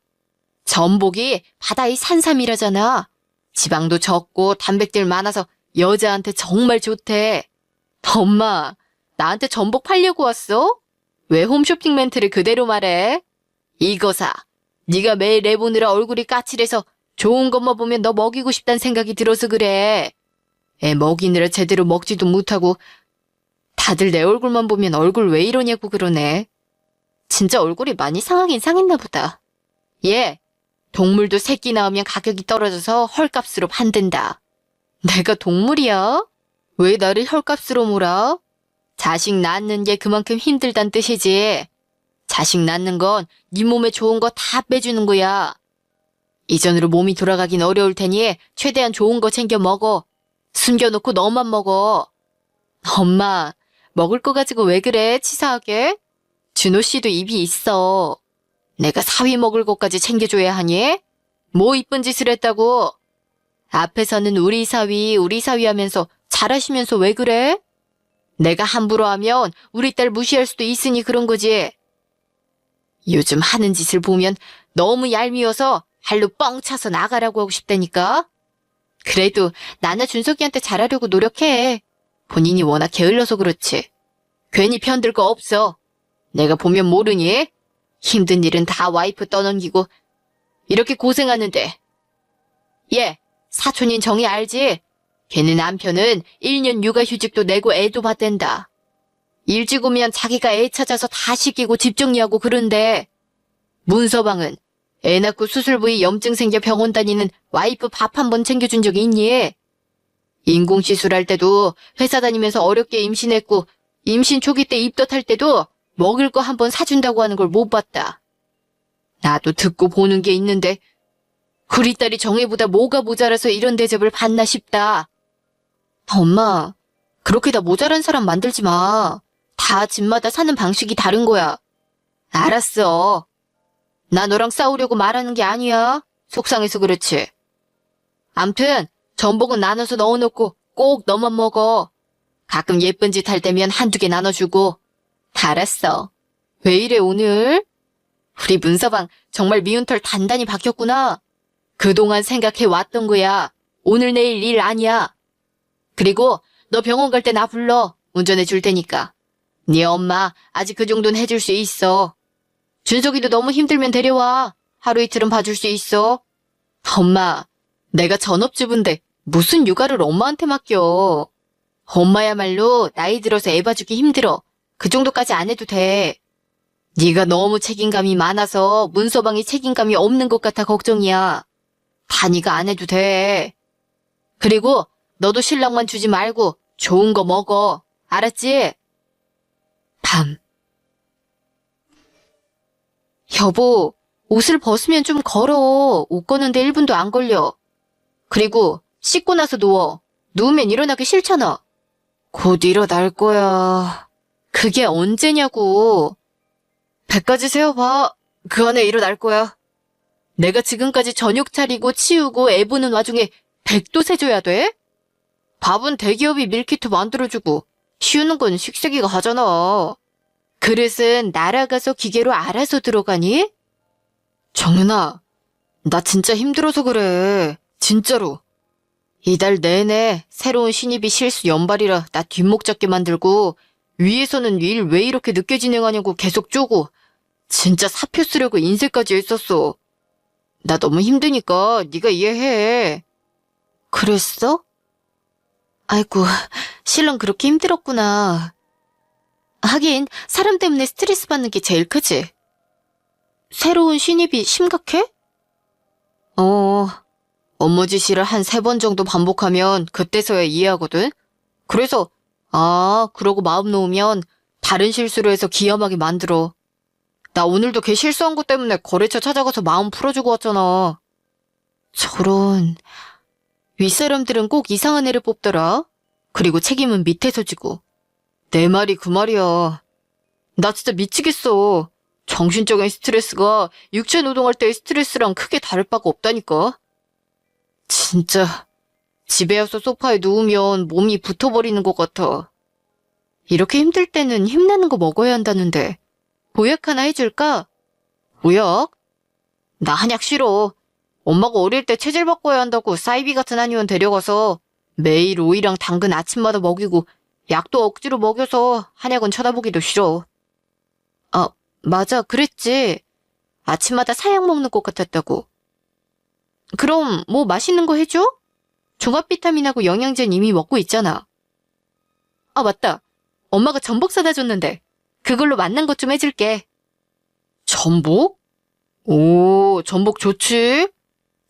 전복이 바다의 산삼이라잖아. 지방도 적고 단백질 많아서 여자한테 정말 좋대. 엄마, 나한테 전복 팔려고 왔어? 왜 홈쇼핑 멘트를 그대로 말해? 이거 사. 네가 매일 내보느라 얼굴이 까칠해서 좋은 것만 보면 너 먹이고 싶다는 생각이 들어서 그래. 애 먹이느라 제대로 먹지도 못하고 다들 내 얼굴만 보면 얼굴 왜 이러냐고 그러네. 진짜 얼굴이 많이 상하긴 상했나 보다. 얘, 동물도 새끼 낳으면 가격이 떨어져서 헐값으로 판댄다. 내가 동물이야? 왜 나를 헐값으로 몰아? 자식 낳는 게 그만큼 힘들단 뜻이지. 자식 낳는 건 네 몸에 좋은 거 다 빼주는 거야. 이전으로 몸이 돌아가긴 어려울 테니 최대한 좋은 거 챙겨 먹어. 숨겨놓고 너만 먹어. 엄마, 먹을 거 가지고 왜 그래, 치사하게? 준호 씨도 입이 있어. 내가 사위 먹을 것까지 챙겨줘야 하니? 뭐 이쁜 짓을 했다고? 앞에서는 우리 사위 하면서 잘하시면서 왜 그래? 내가 함부로 하면 우리 딸 무시할 수도 있으니 그런 거지. 요즘 하는 짓을 보면 너무 얄미워서 발로 뻥 차서 나가라고 하고 싶다니까. 그래도 나나 준석이한테 잘하려고 노력해. 본인이 워낙 게을러서 그렇지. 괜히 편들 거 없어. 내가 보면 모르니? 힘든 일은 다 와이프 떠넘기고 이렇게 고생하는데. 얘, 사촌인 정이 알지? 걔네 남편은 1년 육아휴직도 내고 애도 받댄다. 일찍 오면 자기가 애 찾아서 다 시키고 집 정리하고 그런데 문서방은 애 낳고 수술 부위 염증 생겨 병원 다니는 와이프 밥 한 번 챙겨준 적이 있니? 인공시술할 때도 회사 다니면서 어렵게 임신했고 임신 초기 때 입덧할 때도 먹을 거 한 번 사준다고 하는 걸 못 봤다. 나도 듣고 보는 게 있는데 우리 딸이 정혜보다 뭐가 모자라서 이런 대접을 받나 싶다. 엄마, 그렇게 다 모자란 사람 만들지 마. 다 집마다 사는 방식이 다른 거야. 알았어. 나 너랑 싸우려고 말하는 게 아니야. 속상해서 그렇지. 암튼 전복은 나눠서 넣어놓고 꼭 너만 먹어. 가끔 예쁜 짓 할 때면 한두 개 나눠주고. 알았어. 왜 이래 오늘? 우리 문서방 정말 미운 털 단단히 박혔구나. 그동안 생각해 왔던 거야. 오늘 내일 일 아니야. 그리고 너 병원 갈 때 나 불러. 운전해 줄 테니까. 네 엄마 아직 그 정도는 해줄 수 있어. 준석이도 너무 힘들면 데려와. 하루 이틀은 봐줄 수 있어. 엄마, 내가 전업주부인데 무슨 육아를 엄마한테 맡겨. 엄마야말로 나이 들어서 애 봐주기 힘들어. 그 정도까지 안 해도 돼. 네가 너무 책임감이 많아서 문서방이 책임감이 없는 것 같아 걱정이야. 다 네가 안 해도 돼. 그리고 너도 신랑만 주지 말고 좋은 거 먹어. 알았지? 밤. 여보, 옷을 벗으면 좀 걸어. 옷 거는데 1분도 안 걸려. 그리고 씻고 나서 누워. 누우면 일어나기 싫잖아. 곧 일어날 거야. 그게 언제냐고. 100까지 세어봐. 그 안에 일어날 거야. 내가 지금까지 저녁 차리고 치우고 애 보는 와중에 100도 세줘야 돼? 밥은 대기업이 밀키트 만들어주고 치우는 건 식세기가 하잖아. 그릇은 날아가서 기계로 알아서 들어가니? 정연아, 나 진짜 힘들어서 그래. 진짜로. 이달 내내 새로운 신입이 실수 연발이라 나 뒷목 잡게 만들고 위에서는 일 왜 이렇게 늦게 진행하냐고 계속 쪼고 진짜 사표 쓰려고 인쇄까지 했었어. 나 너무 힘드니까 네가 이해해. 그랬어? 아이고, 신랑 그렇게 힘들었구나. 하긴 사람 때문에 스트레스 받는 게 제일 크지. 새로운 신입이 심각해? 업무 지시를 한 3번 정도 반복하면 그때서야 이해하거든. 그래서 그러고 마음 놓으면 다른 실수로 해서 기염하게 만들어. 나 오늘도 걔 실수한 것 때문에 거래처 찾아가서 마음 풀어주고 왔잖아. 저런, 윗사람들은 꼭 이상한 애를 뽑더라. 그리고 책임은 밑에서 지고. 내 말이 그 말이야. 나 진짜 미치겠어. 정신적인 스트레스가 육체 노동할 때의 스트레스랑 크게 다를 바가 없다니까. 진짜 집에 와서 소파에 누우면 몸이 붙어버리는 것 같아. 이렇게 힘들 때는 힘나는 거 먹어야 한다는데 보약 하나 해줄까? 보약? 나 한약 싫어. 엄마가 어릴 때 체질 바꿔야 한다고 사이비 같은 한의원 데려가서 매일 오이랑 당근 아침마다 먹이고 약도 억지로 먹여서 한약은 쳐다보기도 싫어. 아, 맞아, 그랬지. 아침마다 사약 먹는 것 같았다고. 그럼 뭐 맛있는 거 해줘? 종합 비타민하고 영양제는 이미 먹고 있잖아. 아, 맞다. 엄마가 전복 사다 줬는데 그걸로 맛난 것 좀 해줄게. 전복? 오, 전복 좋지?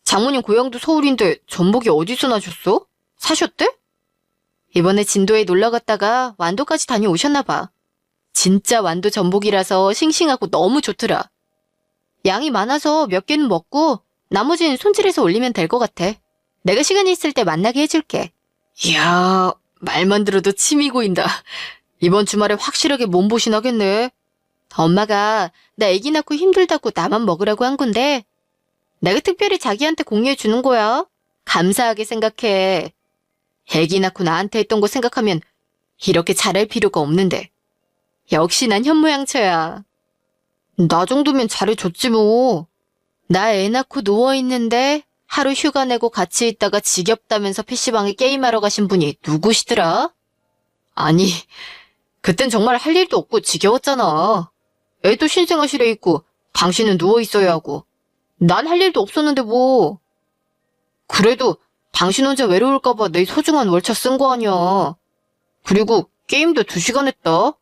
장모님 고향도 서울인데 전복이 어디서 나셨어? 사셨대? 이번에 진도에 놀러 갔다가 완도까지 다녀오셨나 봐. 진짜 완도 전복이라서 싱싱하고 너무 좋더라. 양이 많아서 몇 개는 먹고 나머지는 손질해서 올리면 될 것 같아. 내가 시간이 있을 때 만나게 해줄게. 이야, 말만 들어도 침이 고인다. 이번 주말에 확실하게 몸보신 하겠네. 엄마가 나 아기 낳고 힘들다고 나만 먹으라고 한 건데 내가 특별히 자기한테 공유해 주는 거야. 감사하게 생각해. 아기 낳고 나한테 했던 거 생각하면 이렇게 잘할 필요가 없는데. 역시 난 현모양처야. 나 정도면 잘해줬지 뭐. 나 애 낳고 누워있는데 하루 휴가 내고 같이 있다가 지겹다면서 PC방에 게임하러 가신 분이 누구시더라? 아니, 그땐 정말 할 일도 없고 지겨웠잖아. 애도 신생아실에 있고 당신은 누워있어야 하고 난 할 일도 없었는데 뭐. 그래도 당신 혼자 외로울까봐 내 소중한 월차 쓴 거 아니야. 그리고 게임도 2시간 했다.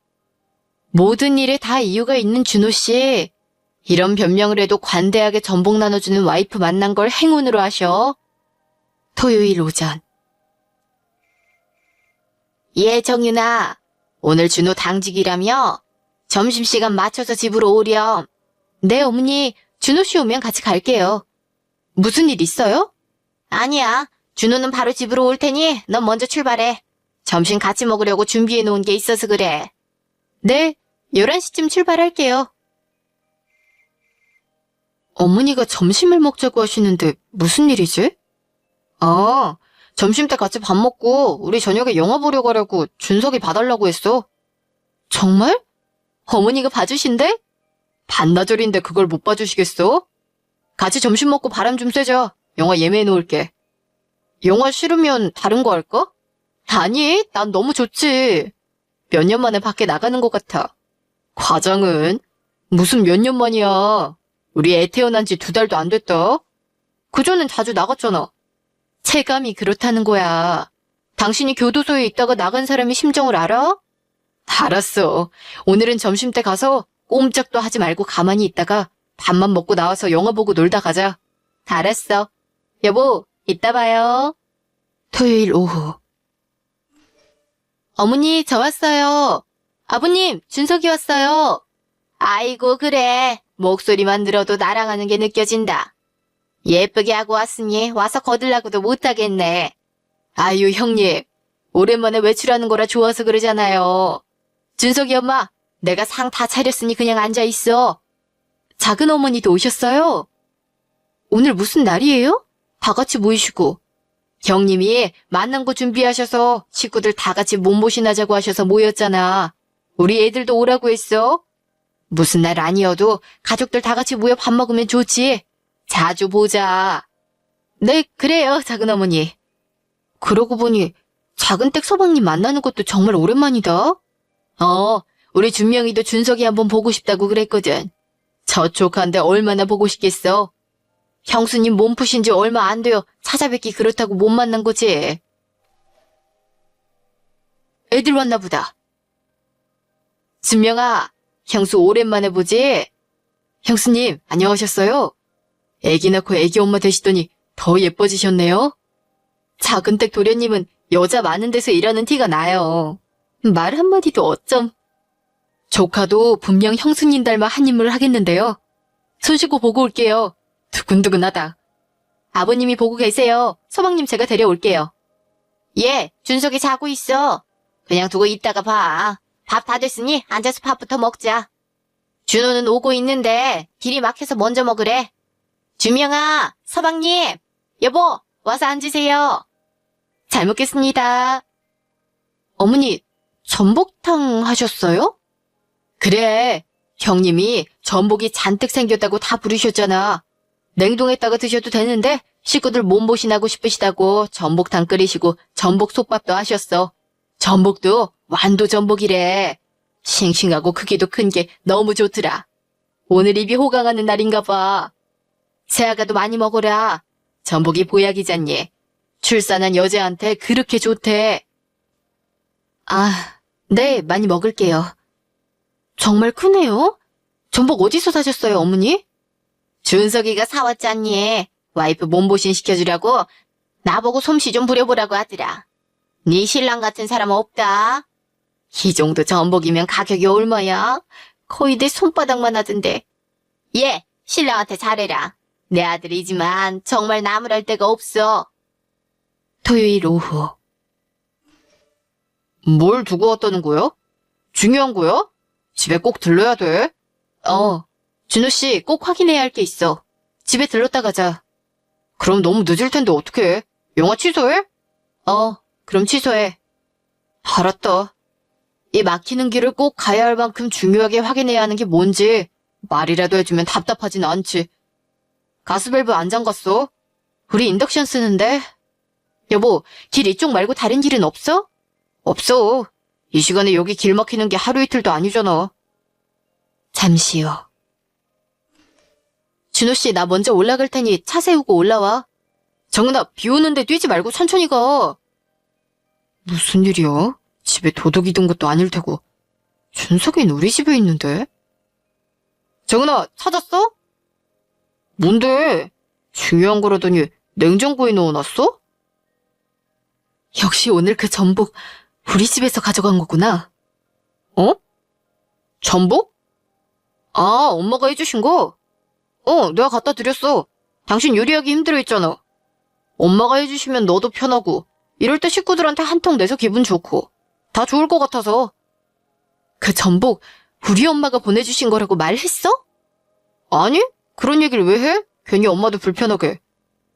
모든 일에 다 이유가 있는 준호 씨. 이런 변명을 해도 관대하게 전복 나눠주는 와이프 만난 걸 행운으로 하셔. 토요일 오전. 예, 정윤아. 오늘 준호 당직이라며? 점심시간 맞춰서 집으로 오렴. 네, 어머니. 준호 씨 오면 같이 갈게요. 무슨 일 있어요? 아니야. 준호는 바로 집으로 올 테니 넌 먼저 출발해. 점심 같이 먹으려고 준비해 놓은 게 있어서 그래. 네, 11시쯤 출발할게요. 어머니가 점심을 먹자고 하시는데 무슨 일이지? 아, 점심 때 같이 밥 먹고 우리 저녁에 영화 보러 가려고 준석이 봐달라고 했어. 정말? 어머니가 봐주신대? 반나절인데 그걸 못 봐주시겠어? 같이 점심 먹고 바람 좀 쐬자. 영화 예매해 놓을게. 영화 싫으면 다른 거 할까? 아니, 난 너무 좋지. 몇 년 만에 밖에 나가는 것 같아. 과장은? 무슨 몇 년 만이야. 우리 애 태어난 지 2달도 안 됐다. 그전엔 자주 나갔잖아. 체감이 그렇다는 거야. 당신이 교도소에 있다가 나간 사람의 심정을 알아? 알았어. 오늘은 점심때 가서 꼼짝도 하지 말고 가만히 있다가 밥만 먹고 나와서 영화 보고 놀다 가자. 알았어. 여보, 이따 봐요. 토요일 오후. 어머니, 저 왔어요. 아버님, 준석이 왔어요. 아이고, 그래. 목소리만 들어도 나랑 하는 게 느껴진다. 예쁘게 하고 왔으니 와서 거들라고도 못하겠네. 아유, 형님. 오랜만에 외출하는 거라 좋아서 그러잖아요. 준석이 엄마, 내가 상 다 차렸으니 그냥 앉아있어. 작은 어머니도 오셨어요? 오늘 무슨 날이에요? 다 같이 모이시고. 형님이 만난 거 준비하셔서 식구들 다 같이 몸보신 하자고 하셔서 모였잖아. 우리 애들도 오라고 했어. 무슨 날 아니어도 가족들 다 같이 모여 밥 먹으면 좋지. 자주 보자. 네, 그래요, 작은 어머니. 그러고 보니 작은댁 서방님 만나는 것도 정말 오랜만이다. 우리 준명이도 준석이 한번 보고 싶다고 그랬거든. 저촉한데 얼마나 보고 싶겠어. 형수님 몸 푸신 지 얼마 안 돼요. 찾아뵙기 그렇다고 못 만난 거지. 애들 왔나 보다. 준명아, 형수 오랜만에 보지? 형수님, 안녕하셨어요? 애기 낳고 애기 엄마 되시더니 더 예뻐지셨네요. 작은댁 도련님은 여자 많은 데서 일하는 티가 나요. 말 한마디도 어쩜. 조카도 분명 형수님 닮아 한 인물을 하겠는데요. 손 씻고 보고 올게요. 두근두근하다. 아버님이 보고 계세요. 서방님 제가 데려올게요. 예, 준석이 자고 있어. 그냥 두고 있다가 봐. 밥 다 됐으니 앉아서 밥부터 먹자. 준호는 오고 있는데 길이 막혀서 먼저 먹으래. 준명아, 서방님, 여보, 와서 앉으세요. 잘 먹겠습니다. 어머니, 전복탕 하셨어요? 그래, 형님이 전복이 잔뜩 생겼다고 다 부르셨잖아. 냉동했다가 드셔도 되는데 식구들 몸보신하고 싶으시다고 전복탕 끓이시고 전복 솥밥도 하셨어. 전복도 완도 전복이래. 싱싱하고 크기도 큰 게 너무 좋더라. 오늘 입이 호강하는 날인가 봐. 새아가도 많이 먹어라. 전복이 보약이잖니. 출산한 여자한테 그렇게 좋대. 아, 네, 많이 먹을게요. 정말 크네요? 전복 어디서 사셨어요, 어머니? 준석이가 사왔잖니. 와이프 몸보신 시켜주려고 나보고 솜씨 좀 부려보라고 하더라. 네 신랑 같은 사람 없다. 이 정도 전복이면 가격이 얼마야? 거의 내 손바닥만 하던데. 예, 신랑한테 잘해라. 내 아들이지만 정말 나무랄 데가 없어. 토요일 오후. 뭘 두고 왔다는 거야? 중요한 거야? 집에 꼭 들러야 돼. 준호 씨 꼭 확인해야 할 게 있어. 집에 들렀다 가자. 그럼 너무 늦을 텐데 어떡해? 영화 취소해? 그럼 취소해. 알았다. 이 막히는 길을 꼭 가야 할 만큼 중요하게 확인해야 하는 게 뭔지 말이라도 해주면 답답하진 않지. 가스밸브 안 잠갔어? 우리 인덕션 쓰는데. 여보, 길 이쪽 말고 다른 길은 없어? 없어. 이 시간에 여기 길 막히는 게 하루 이틀도 아니잖아. 잠시요. 준호 씨, 나 먼저 올라갈 테니 차 세우고 올라와. 정은아, 비 오는데 뛰지 말고 천천히 가. 무슨 일이야? 집에 도둑이 든 것도 아닐 테고. 준석이는 우리 집에 있는데? 정은아, 찾았어? 뭔데? 중요한 거라더니 냉장고에 넣어놨어? 역시 오늘 그 전복 우리 집에서 가져간 거구나. 어? 전복? 아, 엄마가 해주신 거? 내가 갖다 드렸어. 당신 요리하기 힘들어 했잖아. 엄마가 해주시면 너도 편하고 이럴 때 식구들한테 한 통 내서 기분 좋고 다 좋을 것 같아서. 그 전복 우리 엄마가 보내주신 거라고 말했어? 아니, 그런 얘기를 왜 해? 괜히 엄마도 불편하게.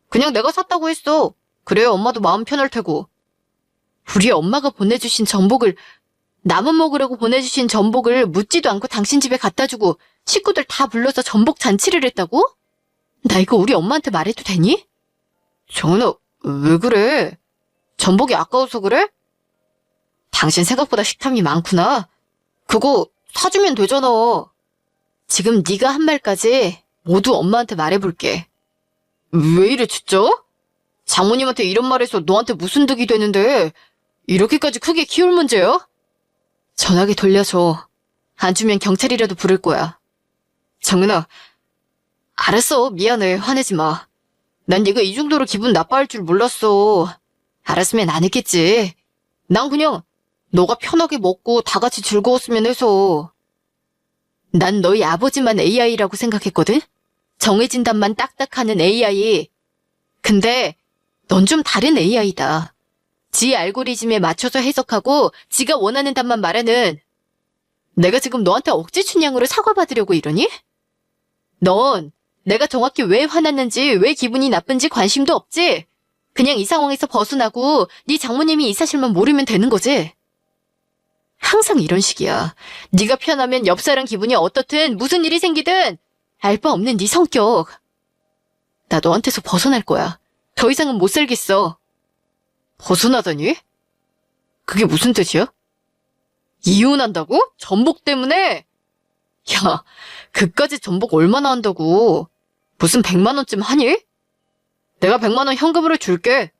그냥 내가 샀다고 했어. 그래야 엄마도 마음 편할 테고. 우리 엄마가 보내주신 전복을, 남은 먹으라고 보내주신 전복을 묻지도 않고 당신 집에 갖다 주고 식구들 다 불러서 전복 잔치를 했다고? 나 이거 우리 엄마한테 말해도 되니? 정은아, 왜 그래? 전복이 아까워서 그래? 당신 생각보다 식탐이 많구나. 그거 사주면 되잖아. 지금 네가 한 말까지 모두 엄마한테 말해볼게. 왜 이래 진짜? 장모님한테 이런 말해서 너한테 무슨 득이 되는데 이렇게까지 크게 키울 문제야? 전화기 돌려줘. 안 주면 경찰이라도 부를 거야. 정은아, 알았어. 미안해. 화내지 마. 난 네가 이 정도로 기분 나빠할 줄 몰랐어. 알았으면 안 했겠지. 난 그냥 너가 편하게 먹고 다 같이 즐거웠으면 해서. 난 너희 아버지만 AI라고 생각했거든? 정해진 답만 딱딱하는 AI. 근데 넌 좀 다른 AI다. 지 알고리즘에 맞춰서 해석하고 지가 원하는 답만 말하는. 내가 지금 너한테 억지 춘향으로 사과받으려고 이러니? 넌 내가 정확히 왜 화났는지 왜 기분이 나쁜지 관심도 없지? 그냥 이 상황에서 벗어나고 네 장모님이 이 사실만 모르면 되는 거지? 항상 이런 식이야. 네가 편하면 옆 사람 기분이 어떻든 무슨 일이 생기든 알 바 없는 네 성격. 나 너한테서 벗어날 거야. 더 이상은 못 살겠어. 벗어나다니? 그게 무슨 뜻이야? 이혼한다고? 전복 때문에? 야, 그까지 전복 얼마나 한다고? 무슨 100만 원쯤 하니? 내가 100만 원 현금으로 줄게.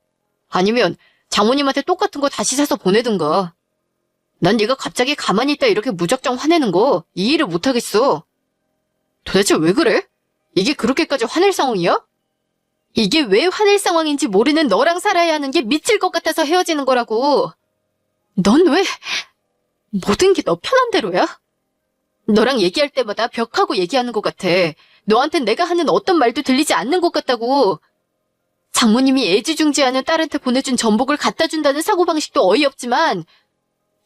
아니면 장모님한테 똑같은 거 다시 사서 보내든가. 난 네가 갑자기 가만히 있다 이렇게 무작정 화내는 거 이해를 못하겠어. 도대체 왜 그래? 이게 그렇게까지 화낼 상황이야? 이게 왜 화낼 상황인지 모르는 너랑 살아야 하는 게 미칠 것 같아서 헤어지는 거라고. 넌 왜 모든 게 너 편한 대로야? 너랑 얘기할 때마다 벽하고 얘기하는 것 같아. 너한텐 내가 하는 어떤 말도 들리지 않는 것 같다고. 장모님이 애지중지하는 딸한테 보내준 전복을 갖다 준다는 사고방식도 어이없지만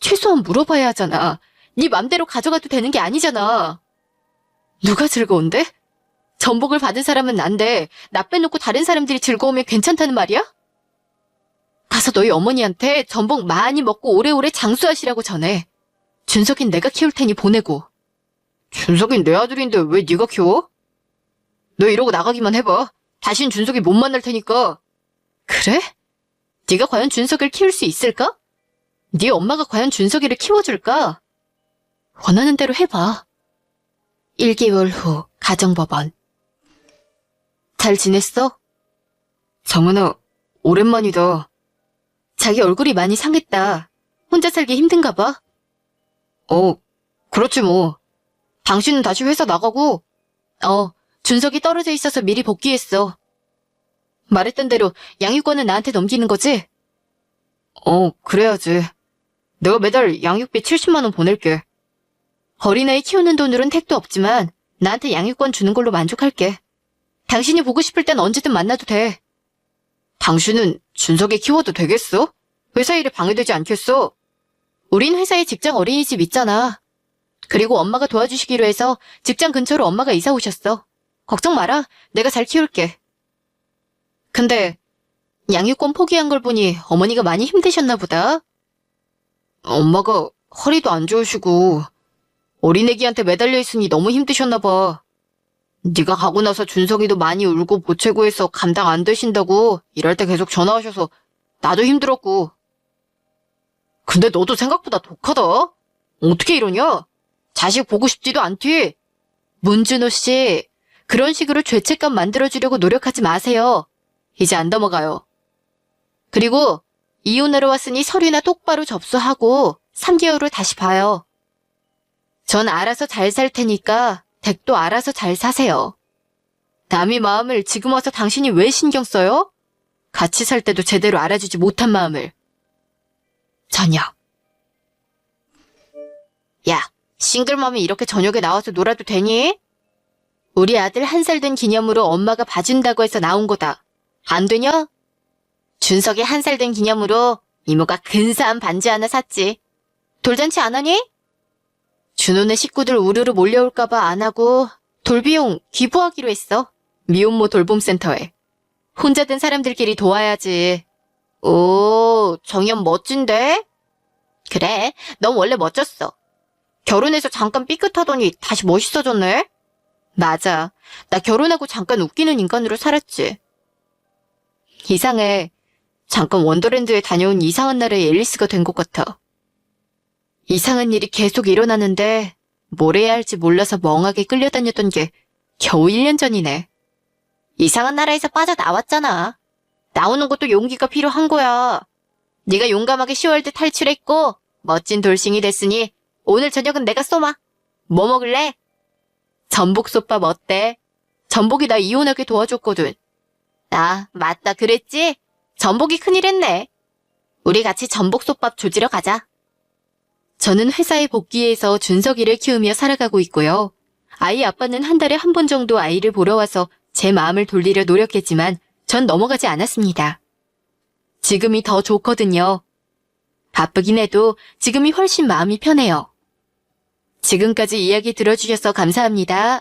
최소한 물어봐야 하잖아. 네 맘대로 가져가도 되는 게 아니잖아. 누가 즐거운데? 전복을 받은 사람은 난데 나 빼놓고 다른 사람들이 즐거우면 괜찮다는 말이야? 가서 너희 어머니한테 전복 많이 먹고 오래오래 장수하시라고 전해. 준석인 내가 키울 테니 보내고. 준석인 내 아들인데 왜 네가 키워? 너 이러고 나가기만 해봐. 다신 준석이 못 만날 테니까. 그래? 네가 과연 준석이를 키울 수 있을까? 네 엄마가 과연 준석이를 키워줄까? 원하는 대로 해봐. 1개월 후 가정법원. 잘 지냈어? 정은아, 오랜만이다. 자기 얼굴이 많이 상했다. 혼자 살기 힘든가 봐. 그렇지 뭐. 당신은 다시 회사 나가고? 준석이 떨어져 있어서 미리 복귀했어. 말했던 대로 양육권은 나한테 넘기는 거지? 그래야지. 내가 매달 양육비 70만 원 보낼게. 어린아이 키우는 돈으론 택도 없지만 나한테 양육권 주는 걸로 만족할게. 당신이 보고 싶을 땐 언제든 만나도 돼. 당신은 준석이 키워도 되겠어? 회사 일에 방해되지 않겠어? 우린 회사에 직장 어린이집 있잖아. 그리고 엄마가 도와주시기로 해서 직장 근처로 엄마가 이사 오셨어. 걱정 마라. 내가 잘 키울게. 근데 양육권 포기한 걸 보니 어머니가 많이 힘드셨나 보다. 엄마가 허리도 안 좋으시고 어린애기한테 매달려 있으니 너무 힘드셨나 봐. 네가 가고 나서 준석이도 많이 울고 보채고 해서 감당 안 되신다고 일할 때 계속 전화하셔서 나도 힘들었고. 근데 너도 생각보다 독하다. 어떻게 이러냐? 자식 보고 싶지도 않지? 문준호 씨, 그런 식으로 죄책감 만들어주려고 노력하지 마세요. 이제 안 넘어가요. 그리고 이혼하러 왔으니 서류나 똑바로 접수하고 3개월 후 다시 봐요. 전 알아서 잘 살 테니까 댁도 알아서 잘 사세요. 남의 마음을 지금 와서 당신이 왜 신경 써요? 같이 살 때도 제대로 알아주지 못한 마음을. 저녁. 야, 싱글맘이 이렇게 저녁에 나와서 놀아도 되니? 우리 아들 1살 된 기념으로 엄마가 봐준다고 해서 나온 거다. 안 되냐? 준석이 1살 된 기념으로 이모가 근사한 반지 하나 샀지. 돌잔치 안 하니? 준호네 식구들 우르르 몰려올까봐 안 하고 돌비용 기부하기로 했어. 미혼모 돌봄센터에. 혼자 된 사람들끼리 도와야지. 오, 정연 멋진데? 그래, 넌 원래 멋졌어. 결혼해서 잠깐 삐끗하더니 다시 멋있어졌네? 맞아. 나 결혼하고 잠깐 웃기는 인간으로 살았지. 이상해. 잠깐 원더랜드에 다녀온 이상한 나라의 앨리스가 된 것 같아. 이상한 일이 계속 일어나는데 뭘 해야 할지 몰라서 멍하게 끌려다녔던 게 겨우 1년 전이네. 이상한 나라에서 빠져나왔잖아. 나오는 것도 용기가 필요한 거야. 네가 용감하게 시월드 탈출했고 멋진 돌싱이 됐으니 오늘 저녁은 내가 쏘마. 뭐 먹을래? 전복솥밥 어때? 전복이 나 이혼하게 도와줬거든. 아, 맞다 그랬지? 전복이 큰일 했네. 우리 같이 전복솥밥 조지러 가자. 저는 회사에 복귀해서 준석이를 키우며 살아가고 있고요. 아이 아빠는 한 달에 한 번 정도 아이를 보러 와서 제 마음을 돌리려 노력했지만 전 넘어가지 않았습니다. 지금이 더 좋거든요. 바쁘긴 해도 지금이 훨씬 마음이 편해요. 지금까지 이야기 들어주셔서 감사합니다.